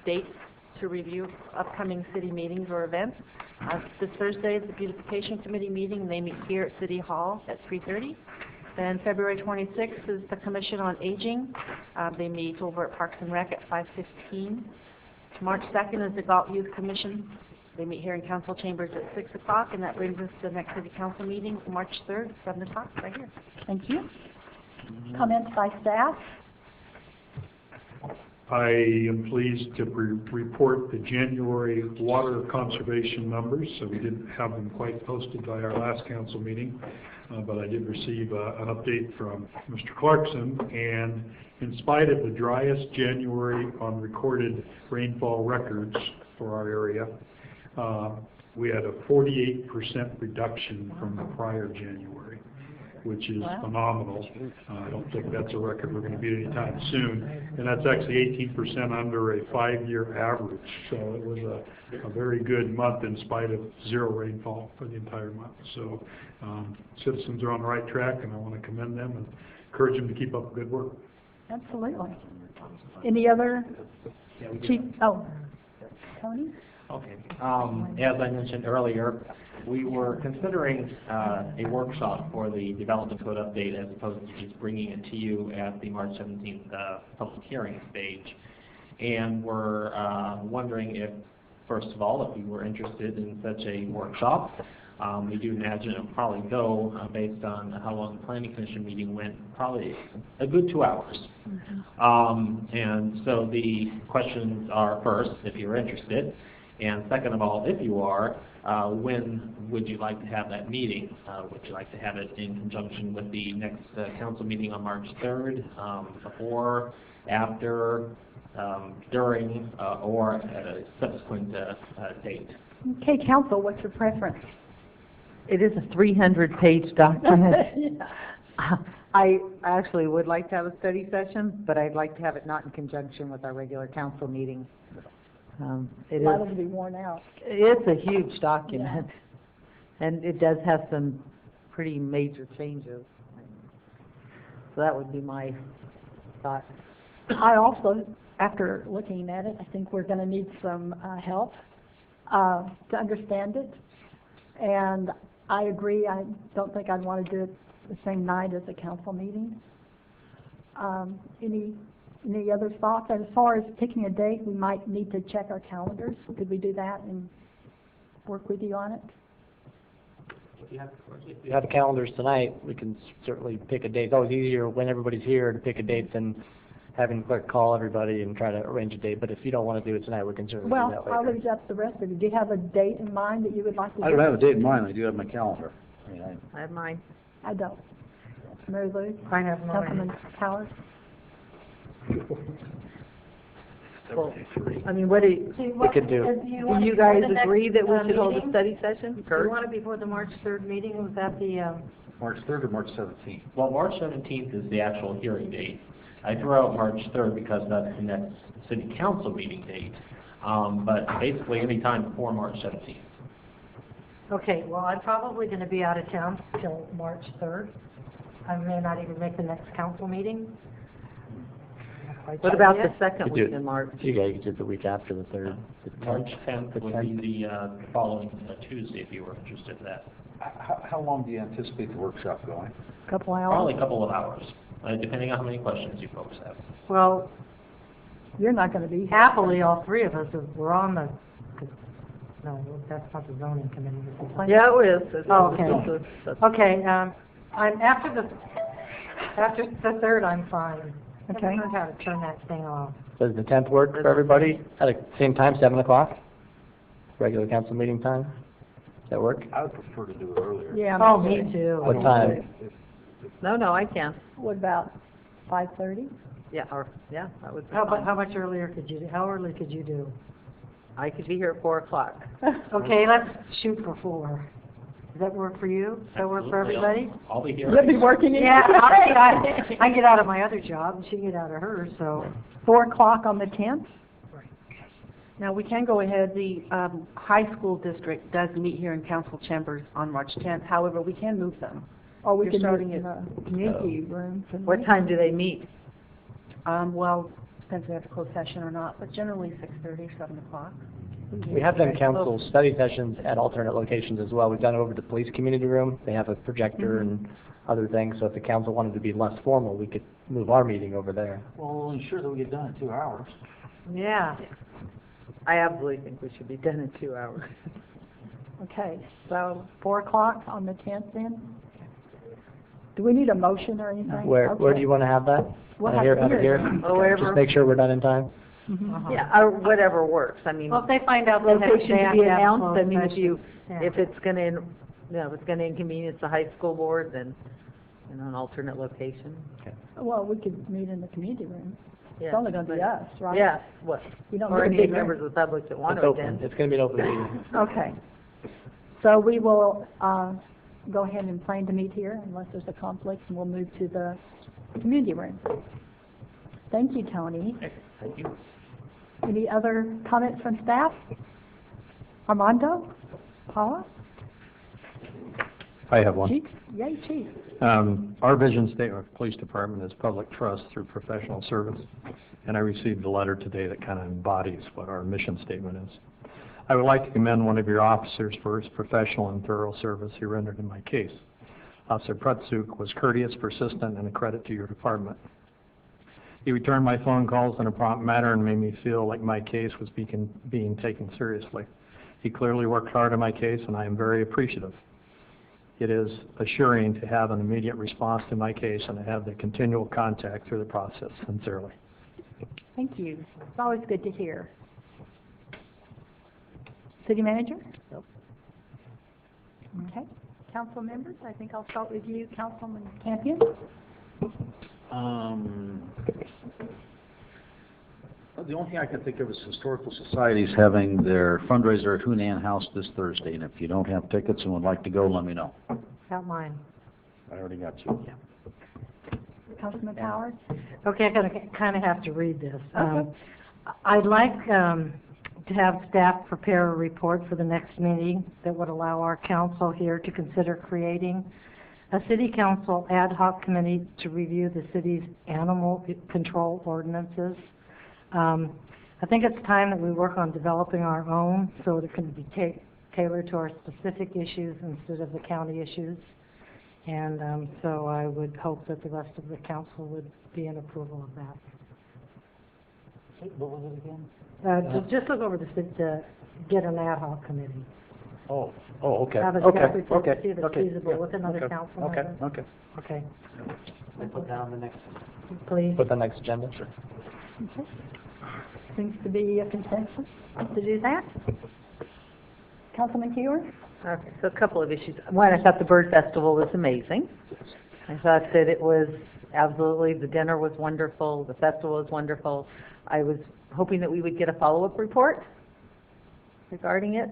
dates to review, upcoming city meetings or events. This Thursday is the Beautification Committee meeting. They meet here at City Hall at 3:30. Then February 26th is the Commission on Aging. They meet over at Parks and Rec at 5:15. March 2nd is the Galt Youth Commission. They meet here in council chambers at 6 o'clock, and that brings us to the next city council meeting, March 3rd, 7 o'clock, right here. Thank you. Comments by staff? I am pleased to report the January water conservation numbers. So we didn't have them quite posted by our last council meeting, but I did receive an update from Mr. Clarkson. And in spite of the driest January on recorded rainfall records for our area, we had a 48% reduction from the prior January, which is phenomenal. I don't think that's a record we're going to beat anytime soon. And that's actually 18% under a 5-year average. So it was a very good month in spite of zero rainfall for the entire month. So citizens are on the right track, and I want to commend them and encourage them to keep up the good work. Absolutely. Any other? Chief, oh, Tony? Okay. As I mentioned earlier, we were considering a workshop for the development code update as opposed to just bringing it to you at the March 17th public hearing stage. And we're wondering if, first of all, if you were interested in such a workshop. We do imagine it will probably go, based on how long the Planning Commission meeting went, probably a good 2 hours. And so the questions are, first, if you're interested, and second of all, if you are, when would you like to have that meeting? Would you like to have it in conjunction with the next council meeting on March 3rd, before, after, during, or at a subsequent date? Okay, council, what's your preference? It is a 300-page document. I actually would like to have a study session, but I'd like to have it not in conjunction with our regular council meeting. It Liable is, to be worn out. it's a huge document, and it does have some pretty major changes. So that would be my thought. I also, after looking at it, I think we're going to need some help to understand it. And I agree, I don't think I'd want to do it the same night as a council meeting. Any other thoughts? As far as picking a date, we might need to check our calendars. Could we do that and work with you on it? If you have calendars tonight, we can certainly pick a date. It's always easier when everybody's here to pick a date than having the clerk call everybody and try to arrange a date. But if you don't want to do it tonight, we can certainly do that Well, later. I'll leave it up to the rest of you. Do you have a date in mind that you would like to do? I don't have a date in mind, I do have my calendar. I mean, I have mine. I don't. Mary Lou? I have mine. Councilman Howard? Well, I mean, what do you, We could do. do you guys agree that we should hold a study session? Do you Kurt? want it before the March 3rd meeting? Was that the, March 3rd or March 17th? Well, March 17th is the actual hearing date. I threw out March 3rd because that's the next city council meeting date. But basically, any time before March 17th. okay, well, I'm probably going to be out of town till March 3rd. I may not even make the next council meeting. What about the Yet. second Could do week it. in March? You guys could do it the week after the 3rd. March 10th would be the following Tuesday, if you were interested in that. How long do you anticipate the workshop going? Couple hours? Probably a couple of hours, depending on how many questions you folks have. Well, You're not going to be. happily, all three of us were on the, no, that's not the zoning committee. it's the planning- Yeah, it is. Oh, okay. Okay, I'm, after the 3rd, I'm fine. Okay. I learned how to turn that thing off. Does the 10th work for everybody? At the same time, 7 o'clock? Regular council meeting time? Does that work? I would prefer to do it earlier. Yeah. Oh, me too. What time? No, I can. What about 5:30? Yeah, that would be How fine. much earlier could you, how early could you do? I could be here at 4 o'clock. Okay, let's shoot for 4. Does that work for you? Does that work for Absolutely. everybody? I'll be here. You'll be working in? Yeah, I get out of my other job, and she get out of hers, so. 4 o'clock on the 10th? Now, we can go ahead, the high school district does meet here in council chambers on March 10th, however, we can move them. Or we You're could do it starting in at- the community room. couldn't What we? time do they meet? Well, depends if we have a closed session or not, but generally 6:30, 7 o'clock. We have done council study sessions at alternate locations as well. We've done it over the police community room. They have a projector and other things, so if the council wanted to be less formal, we could move our meeting over there. Well, we'll ensure that we get done in 2 hours. Yeah. I absolutely think we should be done in 2 hours. Okay, so 4 o'clock on the 10th then? Do we need a motion or anything? Where do Okay. you want to have that? We'll Out have here, out here. here? Oh, wherever. Just make sure we're done in time? Mhm. Yeah, or whatever works. I mean, Well, if they find out the next location day to I be have a announced. closed I mean, session. if it's going to, if it's going to inconvenience the high school board, then, an alternate location. Well, we could meet in the community room. It's Yeah, only going to be but- us, right? Yeah, what? We don't Or need a any big members room. of the public that want It's to open. attend. It's going to be an open meeting. Okay. So we will go ahead and plan to meet here unless there's a conflict, and we'll move to the community room. Thank you, Tony. Thank you. Any other comments from staff? Armando? Paula? I have one. Chief? Yay, Chief. Our vision statement for the police department is public trust through professional service. and I received a letter today that kind of embodies what our mission statement is. I would like to commend one of your officers for his professional and thorough service he rendered in my case. Officer Prutzuk was courteous, persistent, and a credit to your department. He returned my phone calls in a prompt manner and made me feel like my case was being taken seriously. He clearly worked hard on my case, and I am very appreciative. It is assuring to have an immediate response to my case and to have the continual contact through the process. Sincerely. Thank you. It's always good to hear. City Manager? Nope. Okay. Council members, I think I'll start with you, Councilman Campion. The only thing I can think of is Historical Societies having their fundraiser at Hunan House this Thursday, and if you don't have tickets and would like to go, let me know. Got mine. I already got you. Yeah. Councilman Powers? Okay, I kind of have to read this. I'd like to have staff prepare a report for the next meeting that would allow our council here to consider creating a city council ad hoc committee to review the city's animal control ordinances. I think it's time that we work on developing our own so that it can be tailored to our specific issues instead of the county issues. And so I would hope that the rest of the council would be in approval of that. What was it again? Just look over to get an ad hoc committee. Oh, okay. Have a Okay, staff report to okay, see if it's okay, feasible yeah, with another okay, council okay, member. okay. Okay, We'll put that on the next, please. put the next agenda. Sure. Okay. Seems to be a consensus to do that. Councilman Hewer? Okay, so a couple of issues. One, I thought the Bird Festival was amazing. I thought that it was absolutely, the dinner was wonderful, the festival was wonderful. I was hoping that we would get a follow-up report regarding it.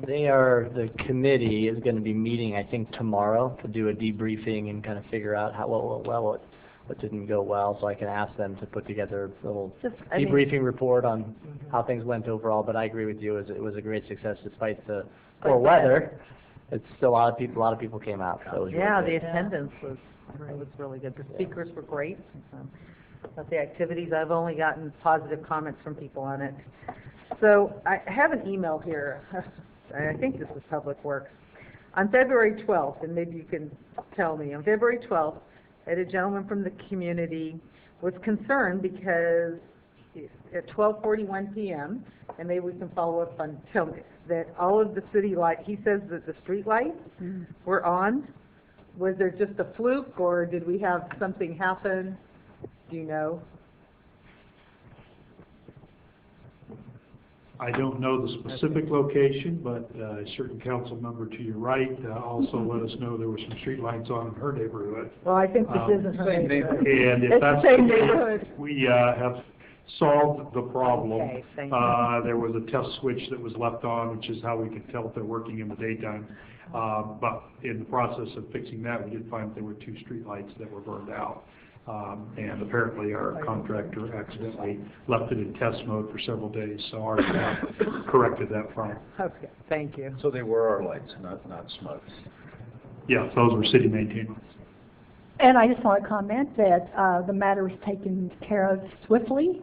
The committee is going to be meeting, I think, tomorrow to do a debriefing and kind of figure out what went well, what didn't go well, so I can ask them to put together a little debriefing report on how things went overall. But I agree with you, it was a great success despite the poor weather. It's still a lot of people came out. So it was Yeah, really the good. attendance was really good. The speakers were great. But the activities, I've only gotten positive comments from people on it. So I have an email here. I think this is Public Works. On February 12th, and maybe you can tell me, on February 12th, I had a gentleman from the community was concerned because at 12:41 p.m., and maybe we can follow up on, tell me, that all of the city lights, he says that the street lights were on. Was there just a fluke, or did we have something happen? Do you know? I don't know the specific location, but a certain council member to your right also let us know there were some street lights on in her neighborhood. Well, I think this is the same neighborhood. And if It's that's the same the case, neighborhood. we have solved the problem. Okay, thank you. There was a test switch that was left on, which is how we can tell if they're working in the daytime. But in the process of fixing that, we did find that there were 2 street lights that were burned out. And apparently our contractor accidentally left it in test mode for several days, so our staff corrected that problem. Okay, thank you. So they were our lights, not smokes. Yeah, those were city maintained ones. And I just want to comment that the matter was taken care of swiftly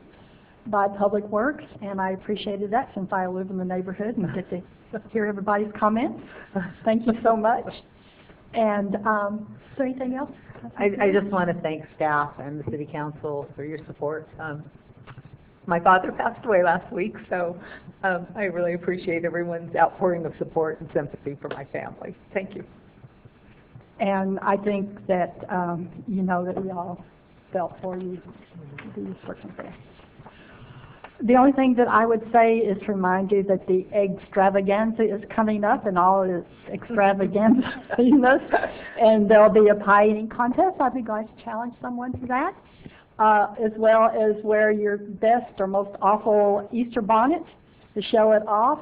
by Public Works, and I appreciated that since I live in the neighborhood and get to hear everybody's comments. Thank you so much. And is there anything else? I just want to thank staff and the city council for your support. My father passed away last week, so I really appreciate everyone's outpouring of support and sympathy for my family. Thank you. And I think that you know that we all felt for you these circumstances. The only thing that I would say is to remind you that the extravaganza is coming up and all its extravaganza, and there'll be a pie eating contest. I'd be glad to challenge someone to that, as well as wear your best or most awful Easter bonnet to show it off.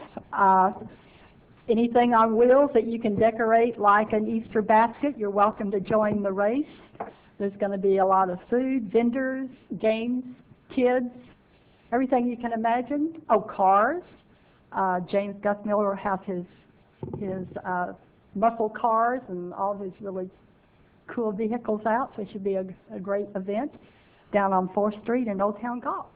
Anything on wheels that you can decorate like an Easter basket, you're welcome to join the race. There's going to be a lot of food, vendors, games, kids, everything you can imagine. Oh, cars. James Gus Miller will have his muscle cars and all his really cool vehicles out, so it should be a great event. down on 4th Street in Old Town Galt.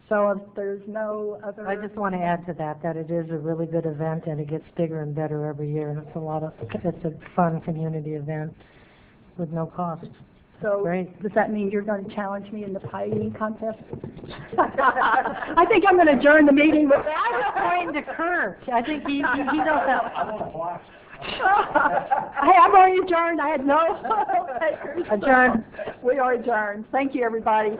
So if there's no other... I just want to add to that, that it is a really good event and it gets bigger and better every year, and it's a fun community event with no cost. So Great. does that mean you're going to challenge me in the pie eating contest? I think I'm going to adjourn the meeting with that. I'm going to Kurt. I think he knows that. I want to watch. Hey, I'm already adjourned. I had no takers. Adjourned. We are adjourned. Thank you, everybody.